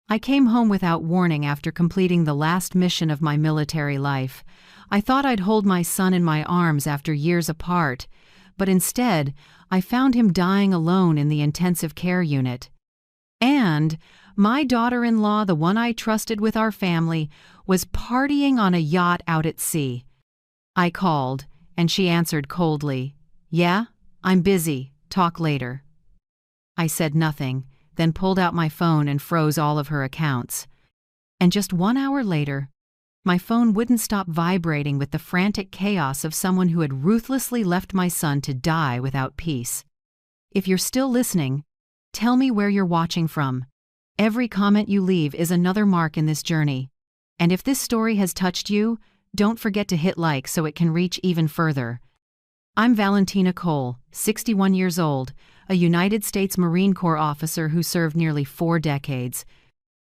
I came home without warning after completing the last mission of my military life. I thought I'd hold my son in my arms after years apart, but instead, I found him dying alone in the intensive care unit. And my daughter-in-law, the one I trusted with our family, was partying on a yacht out at sea. I called, and she answered coldly, "Yeah, I'm busy. Talk later." I said nothing, then pulled out my phone and froze all of her accounts. And just 1 hour later, my phone wouldn't stop vibrating with the frantic chaos of someone who had ruthlessly left my son to die without peace. If you're still listening, tell me where you're watching from. Every comment you leave is another mark in this journey. And if this story has touched you, don't forget to hit like so it can reach even further. I'm Valentina Cole, 61 years old, a United States Marine Corps officer who served nearly 4 decades.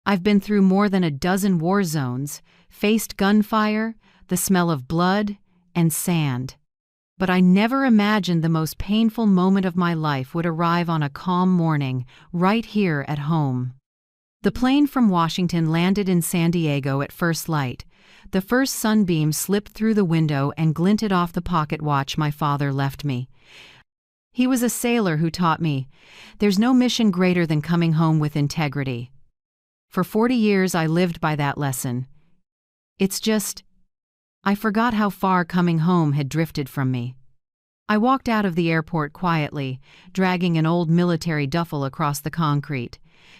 I've been through more than a dozen war zones, faced gunfire, the smell of blood, and sand. But I never imagined the most painful moment of my life would arrive on a calm morning, right here at home. The plane from Washington landed in San Diego at first light. The first sunbeam slipped through the window and glinted off the pocket watch my father left me. He was a sailor who taught me, there's no mission greater than coming home with integrity. For 40 years I lived by that lesson. It's just, I forgot how far coming home had drifted from me. I walked out of the airport quietly, dragging an old military duffel across the concrete.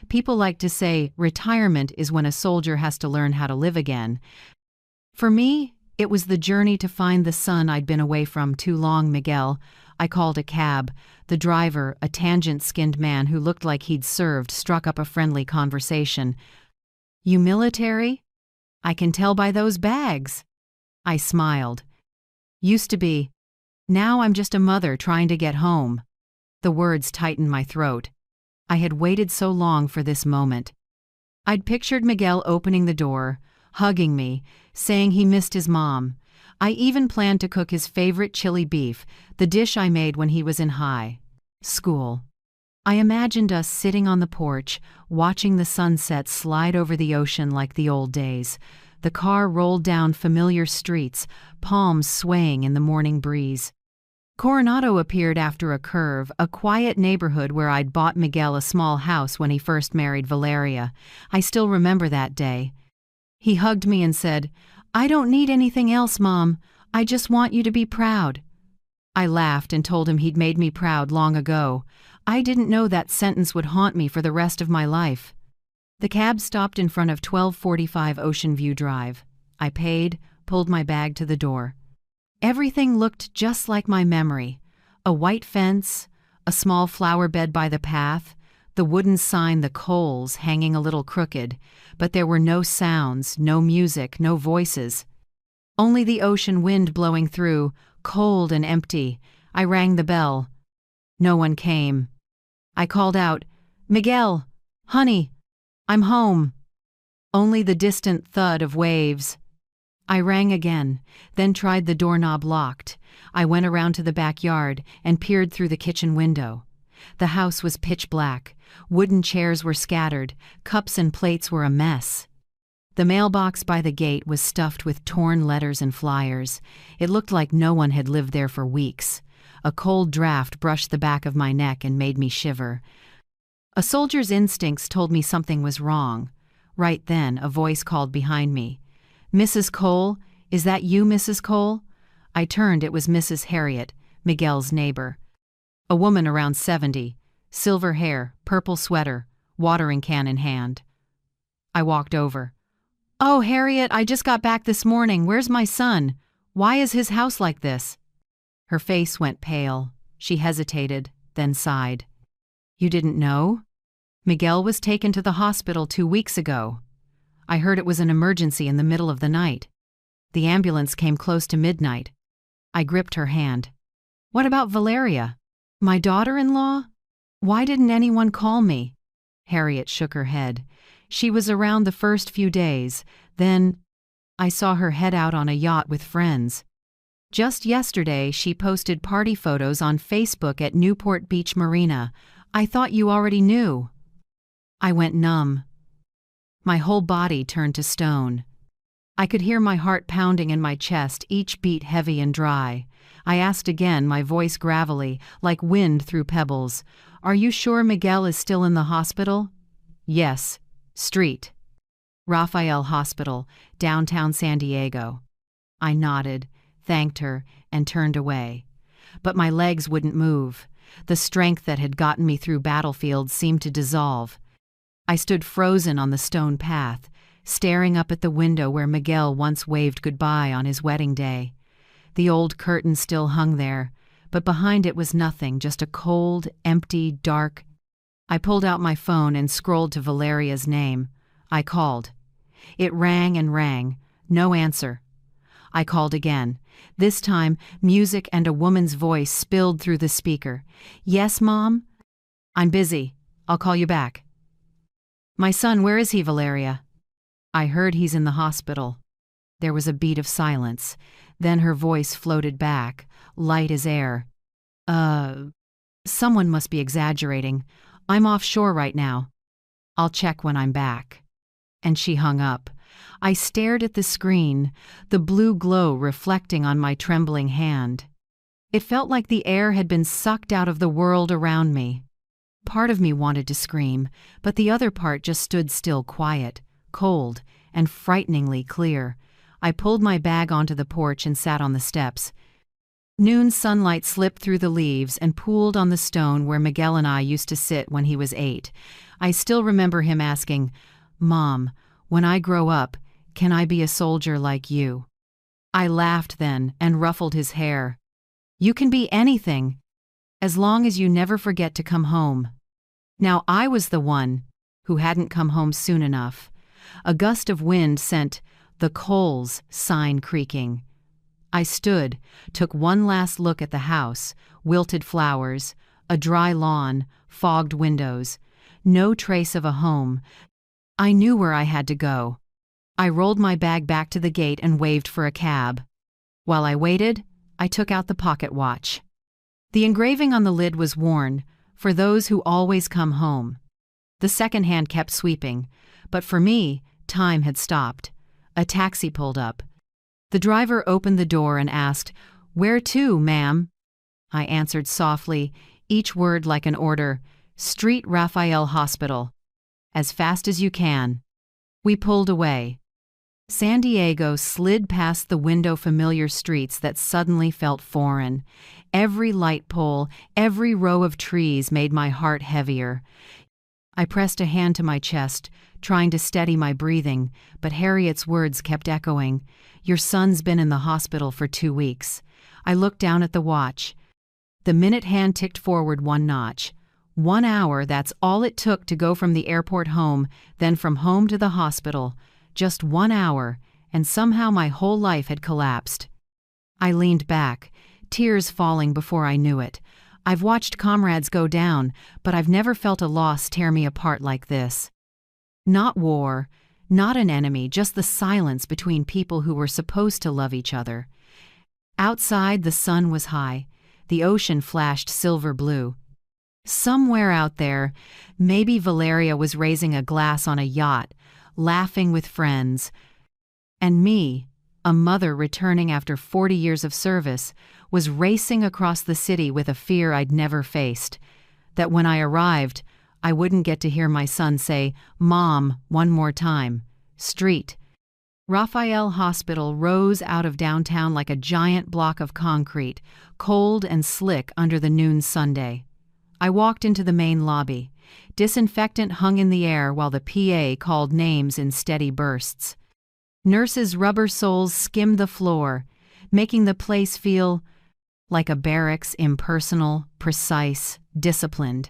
People like to say retirement is when a soldier has to learn how to live again. For me, it was the journey to find the son I'd been away from too long. Miguel. I called a cab. The driver, a tangent-skinned man who looked like he'd served, struck up a friendly conversation. "You military? I can tell by those bags." I smiled. "Used to be. Now I'm just a mother trying to get home." The words tightened my throat. I had waited so long for this moment. I'd pictured Miguel opening the door, hugging me, saying he missed his mom. I even planned to cook his favorite chili beef, the dish I made when he was in high school. I imagined us sitting on the porch, watching the sunset slide over the ocean like the old days. The car rolled down familiar streets, palms swaying in the morning breeze. Coronado appeared after a curve, a quiet neighborhood where I'd bought Miguel a small house when he first married Valeria. I still remember that day. He hugged me and said, "I don't need anything else, Mom. I just want you to be proud." I laughed and told him he'd made me proud long ago. I didn't know that sentence would haunt me for the rest of my life. The cab stopped in front of 1245 Ocean View Drive. I paid, pulled my bag to the door. Everything looked just like my memory. A white fence, a small flower bed by the path, the wooden sign "The Coles" hanging a little crooked, but there were no sounds, no music, no voices. Only the ocean wind blowing through, cold and empty. I rang the bell. No one came. I called out, "Miguel, honey, I'm home." Only the distant thud of waves. I rang again, then tried the doorknob locked. I went around to the backyard and peered through the kitchen window. The house was pitch black. Wooden chairs were scattered. Cups and plates were a mess. The mailbox by the gate was stuffed with torn letters and flyers. It looked like no one had lived there for weeks. A cold draft brushed the back of my neck and made me shiver. A soldier's instincts told me something was wrong. Right then, a voice called behind me. "Mrs. Cole? Is that you, Mrs. Cole?" I turned. It was Mrs. Harriet, Miguel's neighbor. A woman around 70, silver hair, purple sweater, watering can in hand. I walked over. "Oh, Harriet, I just got back this morning. Where's my son? Why is his house like this?" Her face went pale. She hesitated, then sighed. "You didn't know? Miguel was taken to the hospital 2 weeks ago. I heard it was an emergency in the middle of the night. The ambulance came close to midnight." I gripped her hand. "What about Valeria? My daughter-in-law? Why didn't anyone call me?" Harriet shook her head. "She was around the first few days. Then I saw her head out on a yacht with friends. Just yesterday, she posted party photos on Facebook at Newport Beach Marina. I thought you already knew." I went numb. My whole body turned to stone. I could hear my heart pounding in my chest, each beat heavy and dry. I asked again, my voice gravelly, like wind through pebbles, "Are you sure Miguel is still in the hospital?" "Yes. Street. Raphael Hospital, downtown San Diego." I nodded, thanked her, and turned away. But my legs wouldn't move. The strength that had gotten me through battlefields seemed to dissolve. I stood frozen on the stone path, staring up at the window where Miguel once waved goodbye on his wedding day. The old curtain still hung there, but behind it was nothing, just a cold, empty, dark. I pulled out my phone and scrolled to Valeria's name. I called. It rang and rang. No answer. I called again. This time, music and a woman's voice spilled through the speaker. "Yes, Mom? I'm busy. I'll call you back." "My son, where is he, Valeria?" "I heard he's in the hospital." There was a beat of silence. Then her voice floated back, light as air. Someone must be exaggerating. I'm offshore right now. I'll check when I'm back." And she hung up. I stared at the screen, the blue glow reflecting on my trembling hand. It felt like the air had been sucked out of the world around me. Part of me wanted to scream, but the other part just stood still, quiet, cold, and frighteningly clear. I pulled my bag onto the porch and sat on the steps. Noon sunlight slipped through the leaves and pooled on the stone where Miguel and I used to sit when he was 8. I still remember him asking, "Mom, when I grow up, can I be a soldier like you?" I laughed then and ruffled his hair. "You can be anything, as long as you never forget to come home." Now I was the one who hadn't come home soon enough. A gust of wind sent "The Coles" sign creaking. I stood, took one last look at the house, wilted flowers, a dry lawn, fogged windows. No trace of a home. I knew where I had to go. I rolled my bag back to the gate and waved for a cab. While I waited, I took out the pocket watch. The engraving on the lid was worn, "For those who always come home." The second hand kept sweeping, but for me, time had stopped. A taxi pulled up. The driver opened the door and asked, "Where to, ma'am?" I answered softly, each word like an order, "Street Raphael Hospital." "As fast as you can." We pulled away. San Diego slid past the window-familiar streets that suddenly felt foreign. Every light pole, every row of trees made my heart heavier. I pressed a hand to my chest, trying to steady my breathing, but Harriet's words kept echoing. "Your son's been in the hospital for 2 weeks." I looked down at the watch. The minute hand ticked forward 1 notch. 1 hour, that's all it took to go from the airport home, then from home to the hospital. Just 1 hour, and somehow my whole life had collapsed. I leaned back, tears falling before I knew it. I've watched comrades go down, but I've never felt a loss tear me apart like this. Not war, not an enemy, just the silence between people who were supposed to love each other. Outside, the sun was high. The ocean flashed silver blue. Somewhere out there, maybe Valeria was raising a glass on a yacht, laughing with friends. And me, a mother returning after 40 years of service, was racing across the city with a fear I'd never faced. That when I arrived, I wouldn't get to hear my son say, "Mom," one more time. Street. Raphael Hospital rose out of downtown like a giant block of concrete, cold and slick under the noon sunday. I walked into the main lobby. Disinfectant hung in the air while the PA called names in steady bursts. Nurses' rubber soles skimmed the floor, making the place feel like a barracks, impersonal, precise, disciplined.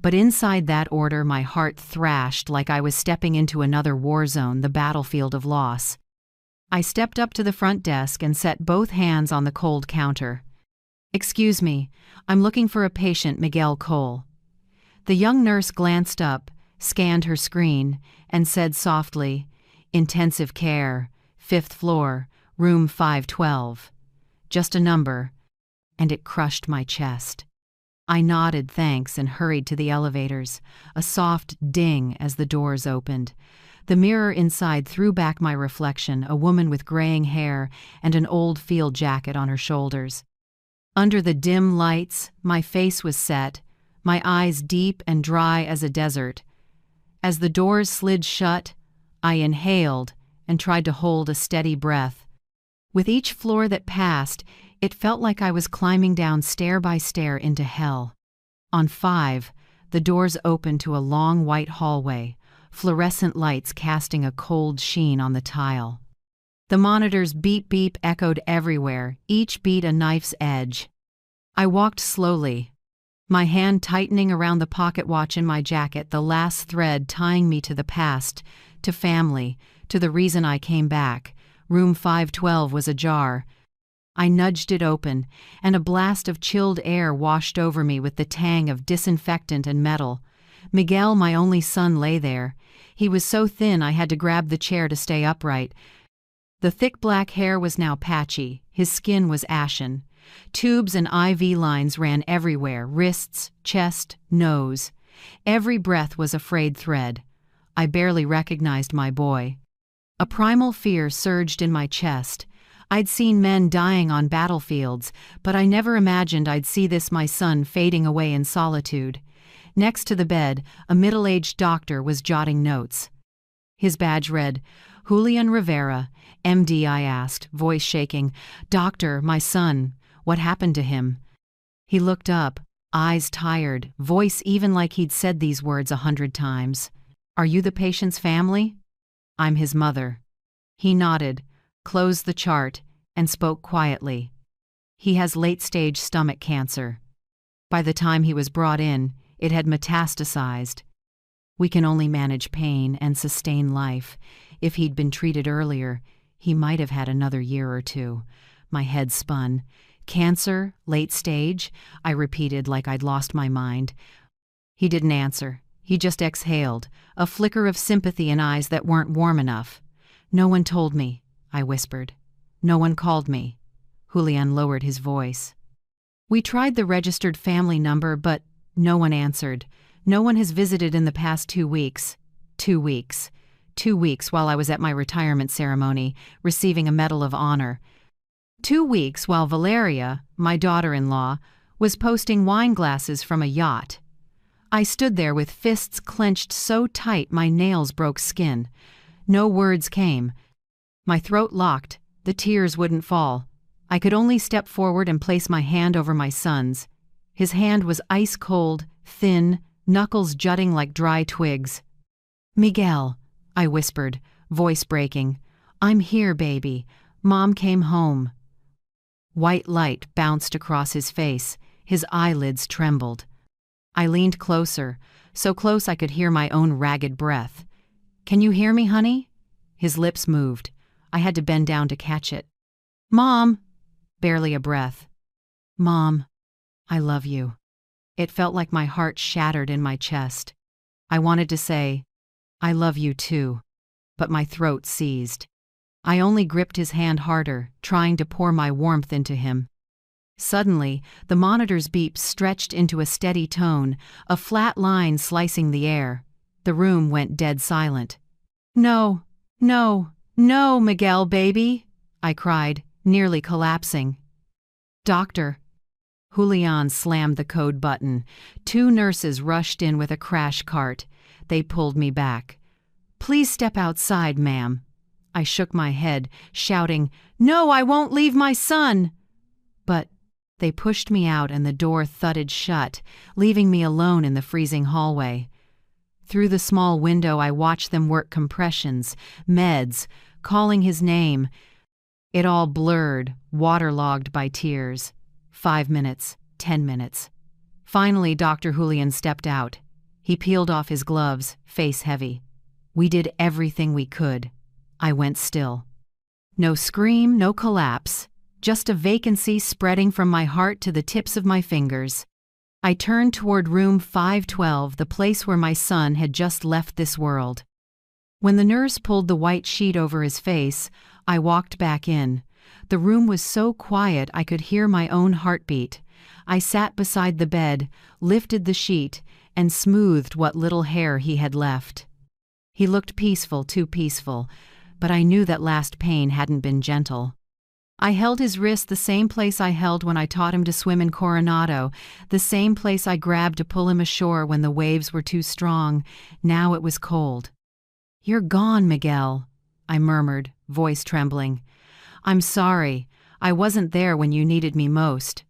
But inside that order, my heart thrashed like I was stepping into another war zone, the battlefield of loss. I stepped up to the front desk and set both hands on the cold counter. "Excuse me, I'm looking for a patient, Miguel Cole." The young nurse glanced up, scanned her screen, and said softly, "Intensive care, 5th floor, room 512. Just a number, and it crushed my chest. I nodded thanks and hurried to the elevators, a soft ding as the doors opened. The mirror inside threw back my reflection, a woman with graying hair and an old field jacket on her shoulders. Under the dim lights, my face was set, my eyes deep and dry as a desert. As the doors slid shut, I inhaled and tried to hold a steady breath. With each floor that passed, it felt like I was climbing down stair by stair into hell. On 5, the doors opened to a long white hallway, fluorescent lights casting a cold sheen on the tile. The monitor's beep-beep echoed everywhere, each beat a knife's edge. I walked slowly, my hand tightening around the pocket watch in my jacket, the last thread tying me to the past, to family, to the reason I came back. Room 512 was ajar. I nudged it open, and a blast of chilled air washed over me with the tang of disinfectant and metal. Miguel, my only son, lay there. He was so thin I had to grab the chair to stay upright. The thick black hair was now patchy, his skin was ashen. Tubes and IV lines ran everywhere, wrists, chest, nose. Every breath was a frayed thread. I barely recognized my boy. A primal fear surged in my chest. I'd seen men dying on battlefields, but I never imagined I'd see this, my son, fading away in solitude. Next to the bed, a middle-aged doctor was jotting notes. His badge read, "Julian Rivera, MD," I asked, voice shaking. "Doctor, my son, what happened to him?" He looked up, eyes tired, voice even like he'd said these words 100 times. "Are you the patient's family?" "I'm his mother." He nodded, closed the chart, and spoke quietly. "He has late-stage stomach cancer. By the time he was brought in, it had metastasized. We can only manage pain and sustain life. If he'd been treated earlier, he might have had another year or two." My head spun. "Cancer? Late stage?" I repeated like I'd lost my mind. He didn't answer. He just exhaled, a flicker of sympathy in eyes that weren't warm enough. "No one told me," I whispered. "No one called me." Julian lowered his voice. "We tried the registered family number, but no one answered. No one has visited in the past 2 weeks. 2 weeks. 2 weeks while I was at my retirement ceremony, receiving a Medal of Honor. 2 weeks while Valeria, my daughter-in-law, was posting wine glasses from a yacht. I stood there with fists clenched so tight my nails broke skin. No words came. My throat locked. The tears wouldn't fall. I could only step forward and place my hand over my son's. His hand was ice-cold, thin, knuckles jutting like dry twigs. "Miguel," I whispered, voice breaking. "I'm here, baby. Mom came home." White light bounced across his face. His eyelids trembled. I leaned closer, so close I could hear my own ragged breath. "Can you hear me, honey?" His lips moved. I had to bend down to catch it. "Mom!" Barely a breath. "Mom, I love you." It felt like my heart shattered in my chest. I wanted to say, "I love you too," but my throat seized. I only gripped his hand harder, trying to pour my warmth into him. Suddenly, the monitor's beep stretched into a steady tone, a flat line slicing the air. The room went dead silent. "No, no, no, Miguel, baby," I cried, nearly collapsing. "Doctor." Julian slammed the code button. 2 nurses rushed in with a crash cart. They pulled me back. "Please step outside, ma'am." I shook my head, shouting, "No, I won't leave my son!" But they pushed me out and the door thudded shut, leaving me alone in the freezing hallway. Through the small window I watched them work compressions, meds, calling his name. It all blurred, waterlogged by tears. 5 minutes, 10 minutes. Finally, Dr. Julian stepped out. He peeled off his gloves, face heavy. "We did everything we could." I went still. No scream, no collapse, just a vacancy spreading from my heart to the tips of my fingers. I turned toward room 512, the place where my son had just left this world. When the nurse pulled the white sheet over his face, I walked back in. The room was so quiet I could hear my own heartbeat. I sat beside the bed, lifted the sheet, and smoothed what little hair he had left. He looked peaceful, too peaceful, but I knew that last pain hadn't been gentle. I held his wrist the same place I held when I taught him to swim in Coronado, the same place I grabbed to pull him ashore when the waves were too strong. Now it was cold. "You're gone, Miguel," I murmured, voice trembling. "I'm sorry. I wasn't there when you needed me most."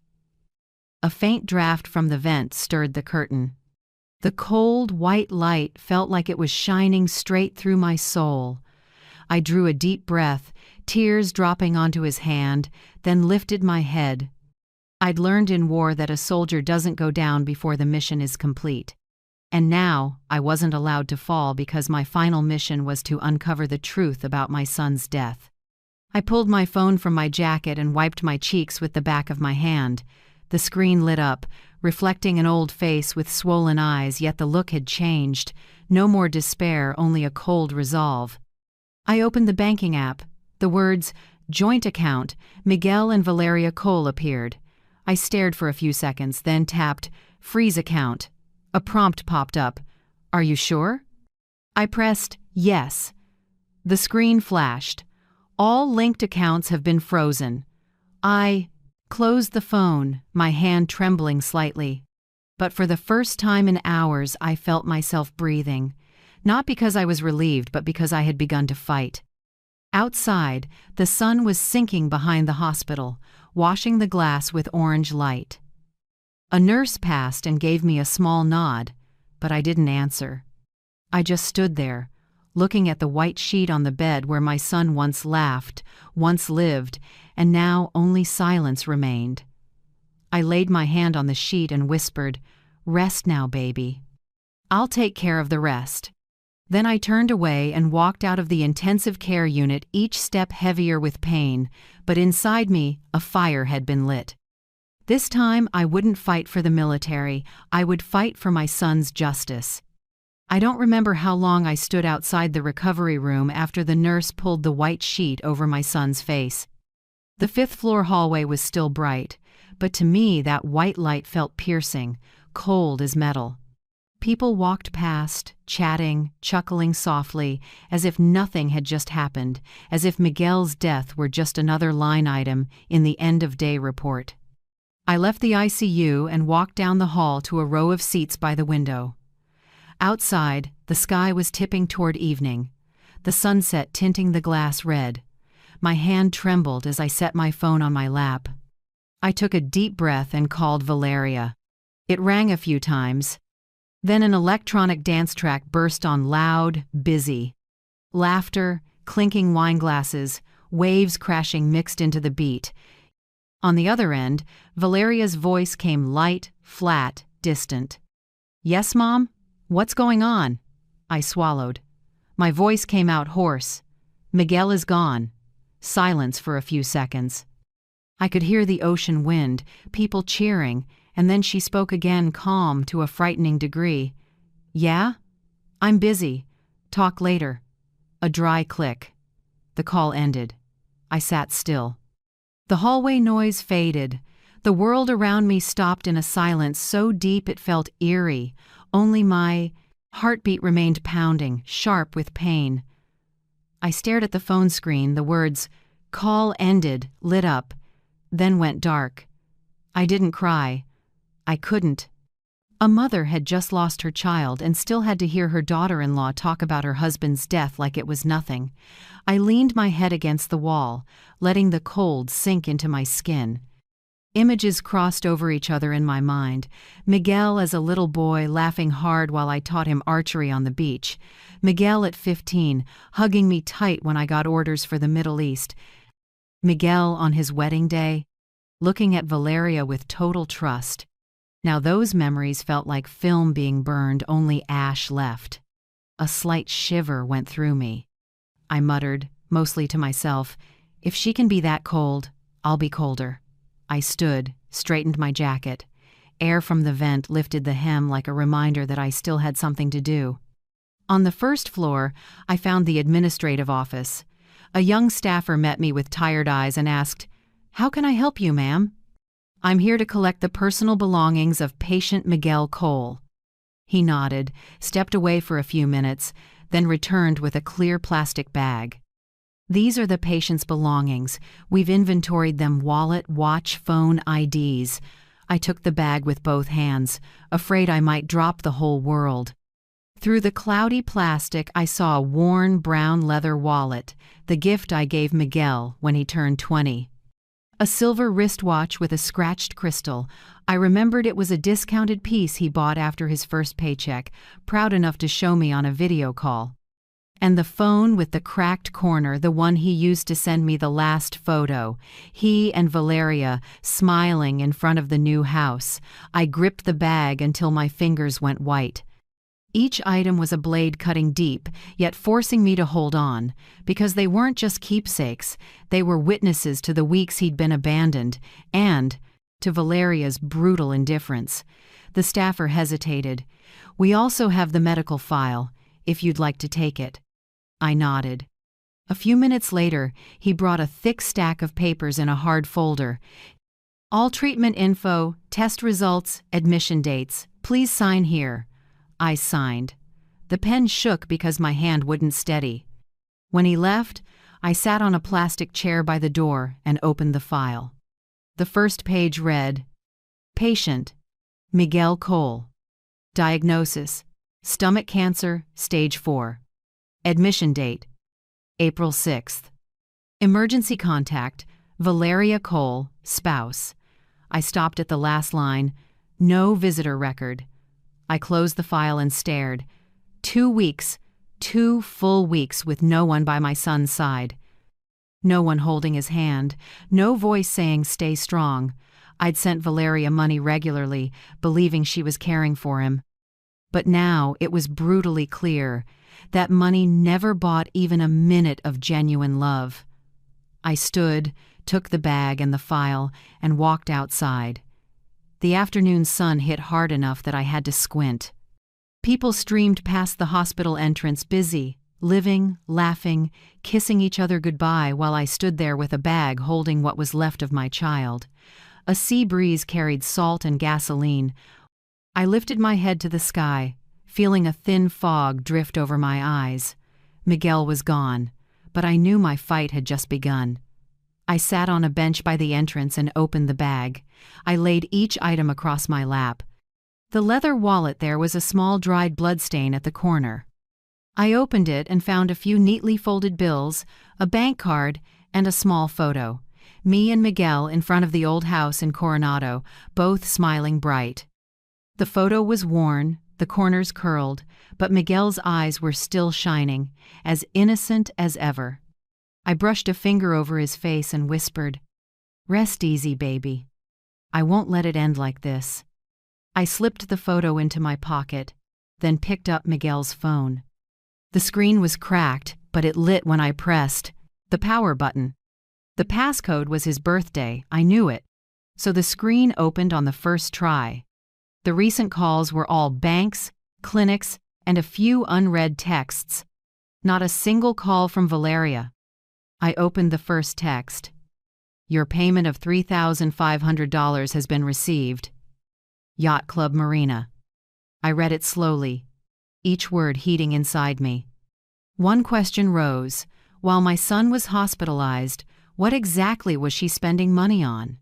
A faint draft from the vent stirred the curtain. The cold, white light felt like it was shining straight through my soul. I drew a deep breath, tears dropping onto his hand, then lifted my head. I'd learned in war that a soldier doesn't go down before the mission is complete. And now I wasn't allowed to fall because my final mission was to uncover the truth about my son's death. I pulled my phone from my jacket and wiped my cheeks with the back of my hand. The screen lit up, reflecting an old face with swollen eyes, yet the look had changed. No more despair, only a cold resolve. I opened the banking app. The words, "Joint Account, Miguel and Valeria Cole" appeared. I stared for a few seconds, then tapped, "Freeze account." A prompt popped up. "Are you sure?" I pressed, "Yes." The screen flashed. "All linked accounts have been frozen." I closed the phone, my hand trembling slightly. But for the first time in hours, I felt myself breathing. Not because I was relieved, but because I had begun to fight. Outside, the sun was sinking behind the hospital, washing the glass with orange light. A nurse passed and gave me a small nod, but I didn't answer. I just stood there, looking at the white sheet on the bed where my son once laughed, once lived, and now only silence remained. I laid my hand on the sheet and whispered, "Rest now, baby. I'll take care of the rest." Then I turned away and walked out of the intensive care unit, each step heavier with pain, but inside me, a fire had been lit. This time, I wouldn't fight for the military. I would fight for my son's justice. I don't remember how long I stood outside the recovery room after the nurse pulled the white sheet over my son's face. The fifth-floor hallway was still bright, but to me that white light felt piercing, cold as metal. People walked past, chatting, chuckling softly, as if nothing had just happened, as if Miguel's death were just another line item in the end-of-day report. I left the ICU and walked down the hall to a row of seats by the window. Outside, the sky was tipping toward evening, the sunset tinting the glass red. My hand trembled as I set my phone on my lap. I took a deep breath and called Valeria. It rang a few times. Then an electronic dance track burst on, loud, busy. Laughter, clinking wine glasses, waves crashing mixed into the beat. On the other end, Valeria's voice came light, flat, distant. "Yes, Mom? What's going on?" I swallowed. My voice came out hoarse. "Miguel is gone." Silence for a few seconds. I could hear the ocean wind, people cheering, and then she spoke again, calm to a frightening degree. "Yeah? I'm busy. Talk later." A dry click. The call ended. I sat still. The hallway noise faded. The world around me stopped in a silence so deep it felt eerie. Only my heartbeat remained pounding, sharp with pain. I stared at the phone screen. The words, "Call ended," lit up, then went dark. I didn't cry. I couldn't. A mother had just lost her child and still had to hear her daughter-in-law talk about her husband's death like it was nothing. I leaned my head against the wall, letting the cold sink into my skin. Images crossed over each other in my mind. Miguel as a little boy laughing hard while I taught him archery on the beach. Miguel at 15, hugging me tight when I got orders for the Middle East. Miguel on his wedding day, looking at Valeria with total trust. Now those memories felt like film being burned, only ash left. A slight shiver went through me. I muttered, mostly to myself, "If she can be that cold, I'll be colder." I stood, straightened my jacket. Air from the vent lifted the hem like a reminder that I still had something to do. On the first floor, I found the administrative office. A young staffer met me with tired eyes and asked, "How can I help you, ma'am?" I'm here to collect the personal belongings of patient Miguel Cole. He nodded, stepped away for a few minutes, then returned with a clear plastic bag. These are the patient's belongings. We've inventoried them: wallet, watch, phone, IDs. I took the bag with both hands, afraid I might drop the whole world. Through the cloudy plastic, I saw a worn brown leather wallet, the gift I gave Miguel when he turned 20. A silver wristwatch with a scratched crystal. I remembered it was a discounted piece he bought after his first paycheck, proud enough to show me on a video call. And the phone with the cracked corner, the one he used to send me the last photo. He and Valeria smiling in front of the new house. I gripped the bag until my fingers went white. Each item was a blade cutting deep, yet forcing me to hold on, because they weren't just keepsakes, they were witnesses to the weeks he'd been abandoned, and to Valeria's brutal indifference. The staffer hesitated. "We also have the medical file, if you'd like to take it." I nodded. A few minutes later, he brought a thick stack of papers in a hard folder. "All treatment info, test results, admission dates. Please sign here." I signed. The pen shook because my hand wouldn't steady. When he left, I sat on a plastic chair by the door and opened the file. The first page read, "Patient, Miguel Cole. Diagnosis, stomach cancer, stage 4. Admission date, April 6th. Emergency contact, Valeria Cole, spouse." I stopped at the last line, "No visitor record." I closed the file and stared. 2 weeks, 2 full weeks with no one by my son's side. No one holding his hand, no voice saying, "Stay strong." I'd sent Valeria money regularly, believing she was caring for him. But now it was brutally clear that money never bought even a minute of genuine love. I stood, took the bag and the file, and walked outside. The afternoon sun hit hard enough that I had to squint. People streamed past the hospital entrance, busy, living, laughing, kissing each other goodbye, while I stood there with a bag holding what was left of my child. A sea breeze carried salt and gasoline. I lifted my head to the sky, feeling a thin fog drift over my eyes. Miguel was gone, but I knew my fight had just begun. I sat on a bench by the entrance and opened the bag. I laid each item across my lap. The leather wallet, there was a small dried bloodstain at the corner. I opened it and found a few neatly folded bills, a bank card, and a small photo. Me and Miguel in front of the old house in Coronado, both smiling bright. The photo was worn, the corners curled, but Miguel's eyes were still shining, as innocent as ever. I brushed a finger over his face and whispered, "Rest easy, baby. I won't let it end like this." I slipped the photo into my pocket, then picked up Miguel's phone. The screen was cracked, but it lit when I pressed the power button. The passcode was his birthday, I knew it, so the screen opened on the first try. The recent calls were all banks, clinics, and a few unread texts. Not a single call from Valeria. I opened the first text. "Your payment of $3,500 has been received. Yacht Club Marina." I read it slowly, each word heating inside me. One question rose. While my son was hospitalized, what exactly was she spending money on?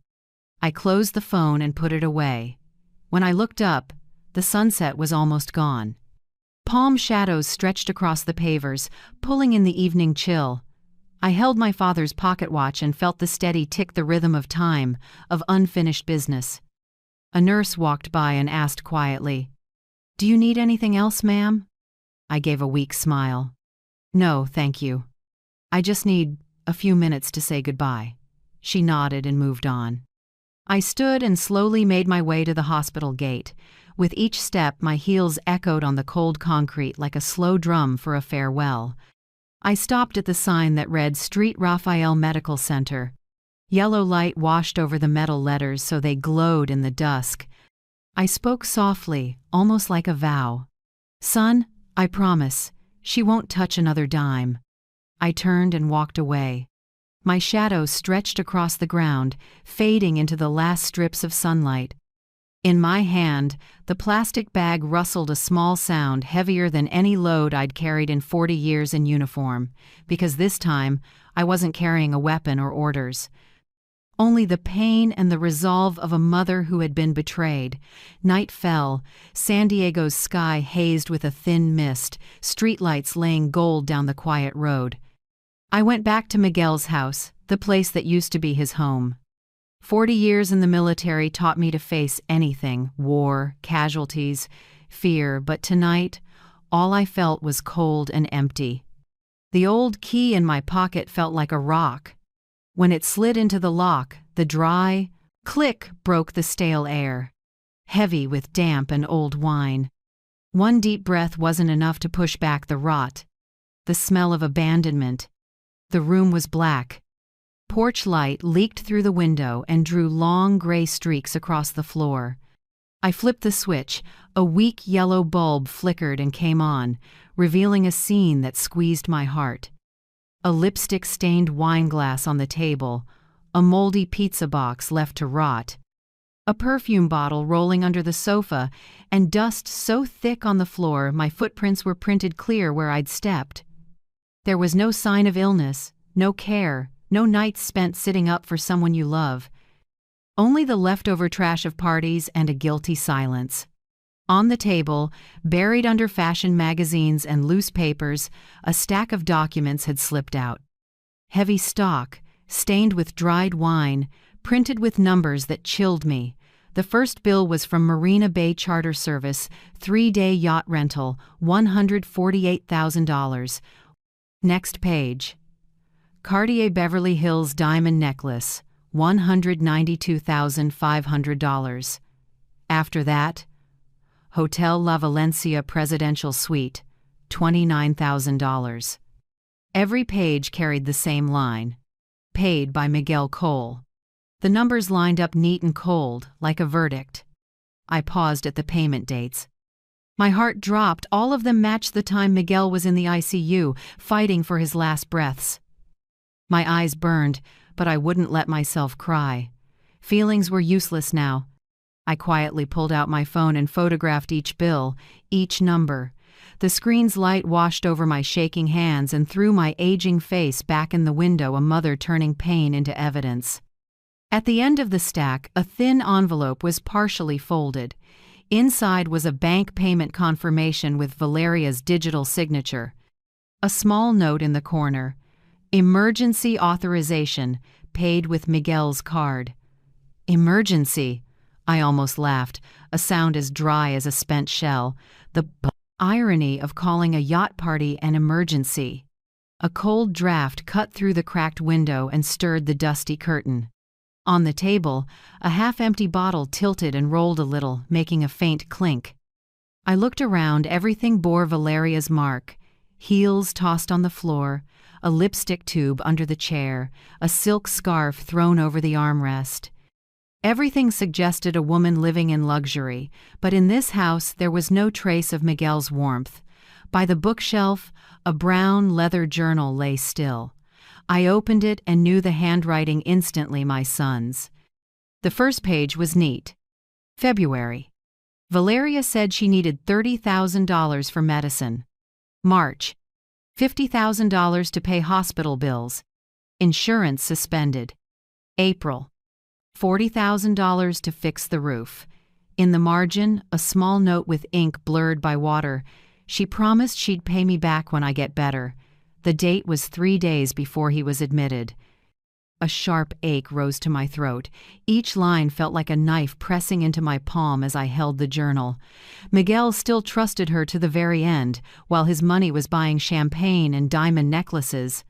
I closed the phone and put it away. When I looked up, the sunset was almost gone. Palm shadows stretched across the pavers, pulling in the evening chill. I held my father's pocket watch and felt the steady tick, the rhythm of time, of unfinished business. A nurse walked by and asked quietly, "Do you need anything else, ma'am?" I gave a weak smile. "No, thank you. I just need a few minutes to say goodbye." She nodded and moved on. I stood and slowly made my way to the hospital gate. With each step, my heels echoed on the cold concrete like a slow drum for a farewell. I stopped at the sign that read Street Raphael Medical Center. Yellow light washed over the metal letters so they glowed in the dusk. I spoke softly, almost like a vow. "Son, I promise, she won't touch another dime." I turned and walked away. My shadow stretched across the ground, fading into the last strips of sunlight. In my hand, the plastic bag rustled a small sound heavier than any load I'd carried in 40 years in uniform, because this time I wasn't carrying a weapon or orders. Only the pain and the resolve of a mother who had been betrayed. Night fell, San Diego's sky hazed with a thin mist, streetlights laying gold down the quiet road. I went back to Miguel's house, the place that used to be his home. 40 years in the military taught me to face anything, war, casualties, fear, but tonight, all I felt was cold and empty. The old key in my pocket felt like a rock. When it slid into the lock, the dry click broke the stale air, heavy with damp and old wine. One deep breath wasn't enough to push back the rot, the smell of abandonment. The room was black. Porch light leaked through the window and drew long gray streaks across the floor. I flipped the switch. A weak yellow bulb flickered and came on, revealing a scene that squeezed my heart. A lipstick-stained wine glass on the table, a moldy pizza box left to rot, a perfume bottle rolling under the sofa, and dust so thick on the floor my footprints were printed clear where I'd stepped. There was no sign of illness, no care, no nights spent sitting up for someone you love. Only the leftover trash of parties and a guilty silence. On the table, buried under fashion magazines and loose papers, a stack of documents had slipped out. Heavy stock, stained with dried wine, printed with numbers that chilled me. The first bill was from Marina Bay Charter Service, 3-day yacht rental, $148,000. Next page. Cartier Beverly Hills diamond necklace, $192,500. After that, Hotel La Valencia Presidential Suite, $29,000. Every page carried the same line. Paid by Miguel Cole. The numbers lined up neat and cold, like a verdict. I paused at the payment dates. My heart dropped. All of them matched the time Miguel was in the ICU, fighting for his last breaths. My eyes burned, but I wouldn't let myself cry. Feelings were useless now. I quietly pulled out my phone and photographed each bill, each number. The screen's light washed over my shaking hands and threw my aging face back in the window, a mother turning pain into evidence. At the end of the stack, a thin envelope was partially folded. Inside was a bank payment confirmation with Valeria's digital signature. A small note in the corner. Emergency authorization, paid with Miguel's card. Emergency! I almost laughed, a sound as dry as a spent shell. The irony of calling a yacht party an emergency. A cold draft cut through the cracked window and stirred the dusty curtain. On the table, a half-empty bottle tilted and rolled a little, making a faint clink. I looked around. Everything bore Valeria's mark. Heels tossed on the floor, a lipstick tube under the chair, a silk scarf thrown over the armrest. Everything suggested a woman living in luxury, but in this house there was no trace of Miguel's warmth. By the bookshelf, a brown leather journal lay still. I opened it and knew the handwriting instantly, my son's. The first page was neat. February. Valeria said she needed $30,000 for medicine. March. $50,000 to pay hospital bills. Insurance suspended. April. $40,000 to fix the roof. In the margin, a small note with ink blurred by water. She promised she'd pay me back when I get better. The date was 3 days before he was admitted. A sharp ache rose to my throat. Each line felt like a knife pressing into my palm as I held the journal. Miguel still trusted her to the very end, while his money was buying champagne and diamond necklaces.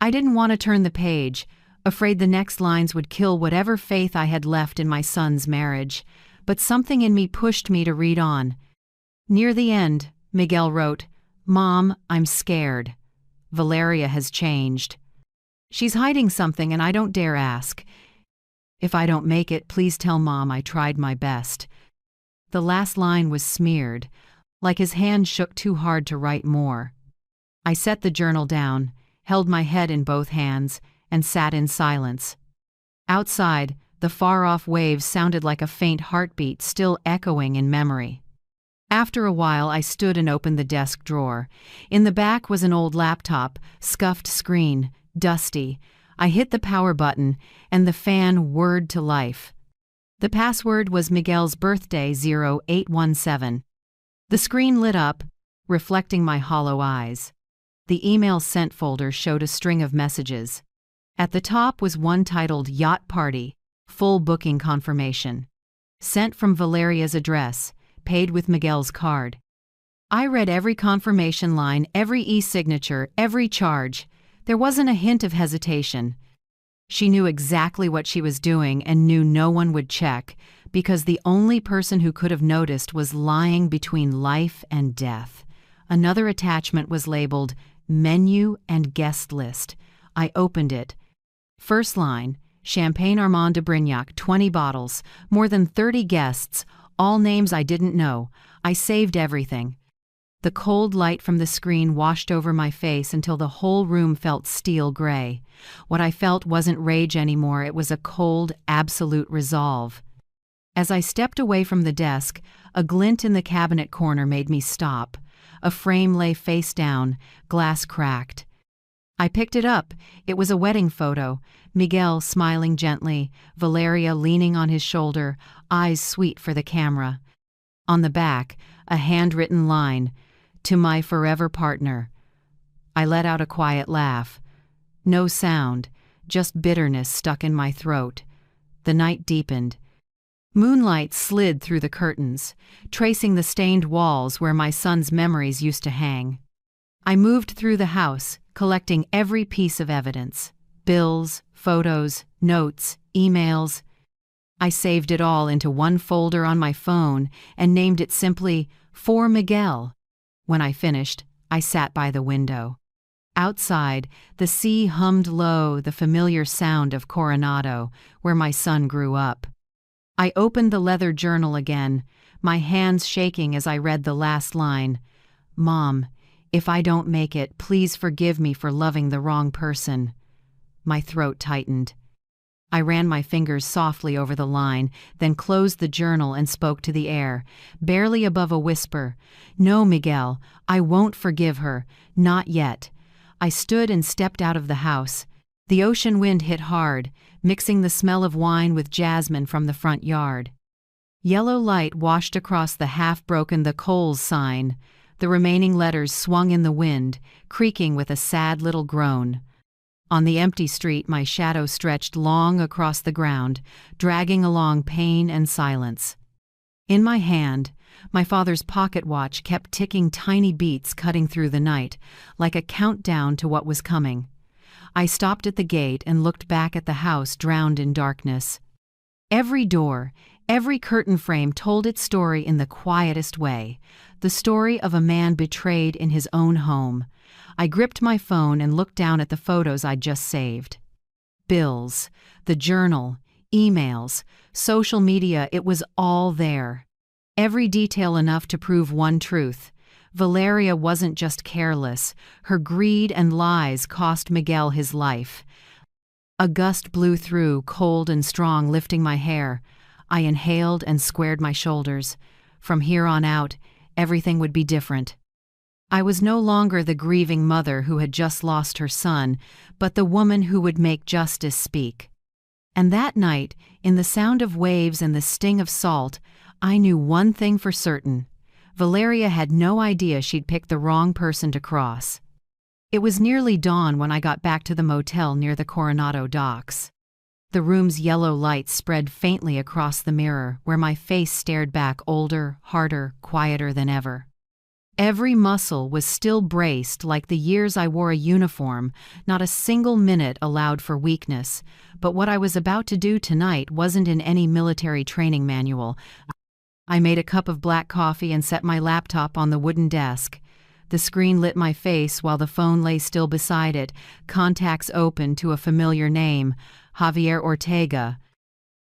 I didn't want to turn the page, afraid the next lines would kill whatever faith I had left in my son's marriage. But something in me pushed me to read on. Near the end, Miguel wrote, "Mom, I'm scared. Valeria has changed. She's hiding something and I don't dare ask. If I don't make it, please tell Mom I tried my best." The last line was smeared, like his hand shook too hard to write more. I set the journal down, held my head in both hands, and sat in silence. Outside, the far-off waves sounded like a faint heartbeat still echoing in memory. After a while, I stood and opened the desk drawer. In the back was an old laptop, scuffed screen, dusty. I hit the power button, and the fan whirred to life. The password was Miguel's birthday 0817. The screen lit up, reflecting my hollow eyes. The email sent folder showed a string of messages. At the top was one titled Yacht Party, full booking confirmation. Sent from Valeria's address, paid with Miguel's card. I read every confirmation line, every e-signature, every charge. There wasn't a hint of hesitation. She knew exactly what she was doing and knew no one would check, because the only person who could have noticed was lying between life and death. Another attachment was labeled Menu and Guest List. I opened it. First line, Champagne Armand de Brignac, 20 bottles, more than 30 guests, all names I didn't know. I saved everything. The cold light from the screen washed over my face until the whole room felt steel gray. What I felt wasn't rage anymore, it was a cold, absolute resolve. As I stepped away from the desk, a glint in the cabinet corner made me stop. A frame lay face down, glass cracked. I picked it up. It was a wedding photo. Miguel smiling gently, Valeria leaning on his shoulder, eyes sweet for the camera. On the back, a handwritten line, "To my forever partner." I let out a quiet laugh. No sound, just bitterness stuck in my throat. The night deepened. Moonlight slid through the curtains, tracing the stained walls where my son's memories used to hang. I moved through the house, collecting every piece of evidence. Bills, photos, notes, emails. I saved it all into one folder on my phone and named it simply For Miguel. When I finished, I sat by the window. Outside, the sea hummed low, the familiar sound of Coronado, where my son grew up. I opened the leather journal again, my hands shaking as I read the last line. "Mom, if I don't make it, please forgive me for loving the wrong person." My throat tightened. I ran my fingers softly over the line, then closed the journal and spoke to the air, barely above a whisper. "No, Miguel, I won't forgive her. Not yet." I stood and stepped out of the house. The ocean wind hit hard, mixing the smell of wine with jasmine from the front yard. Yellow light washed across the half-broken "The Coles" sign. The remaining letters swung in the wind, creaking with a sad little groan. On the empty street, my shadow stretched long across the ground, dragging along pain and silence. In my hand, my father's pocket watch kept ticking tiny beats cutting through the night, like a countdown to what was coming. I stopped at the gate and looked back at the house drowned in darkness. Every door, every curtain frame told its story in the quietest way, the story of a man betrayed in his own home. I gripped my phone and looked down at the photos I'd just saved. Bills, the journal, emails, social media, it was all there. Every detail enough to prove one truth. Valeria wasn't just careless. Her greed and lies cost Miguel his life. A gust blew through, cold and strong, lifting my hair. I inhaled and squared my shoulders. From here on out, everything would be different. I was no longer the grieving mother who had just lost her son, but the woman who would make justice speak. And that night, in the sound of waves and the sting of salt, I knew one thing for certain. Valeria had no idea she'd picked the wrong person to cross. It was nearly dawn when I got back to the motel near the Coronado docks. The room's yellow light spread faintly across the mirror, where my face stared back older, harder, quieter than ever. Every muscle was still braced like the years I wore a uniform, not a single minute allowed for weakness. But what I was about to do tonight wasn't in any military training manual. I made a cup of black coffee and set my laptop on the wooden desk. The screen lit my face while the phone lay still beside it, contacts open to a familiar name, Javier Ortega.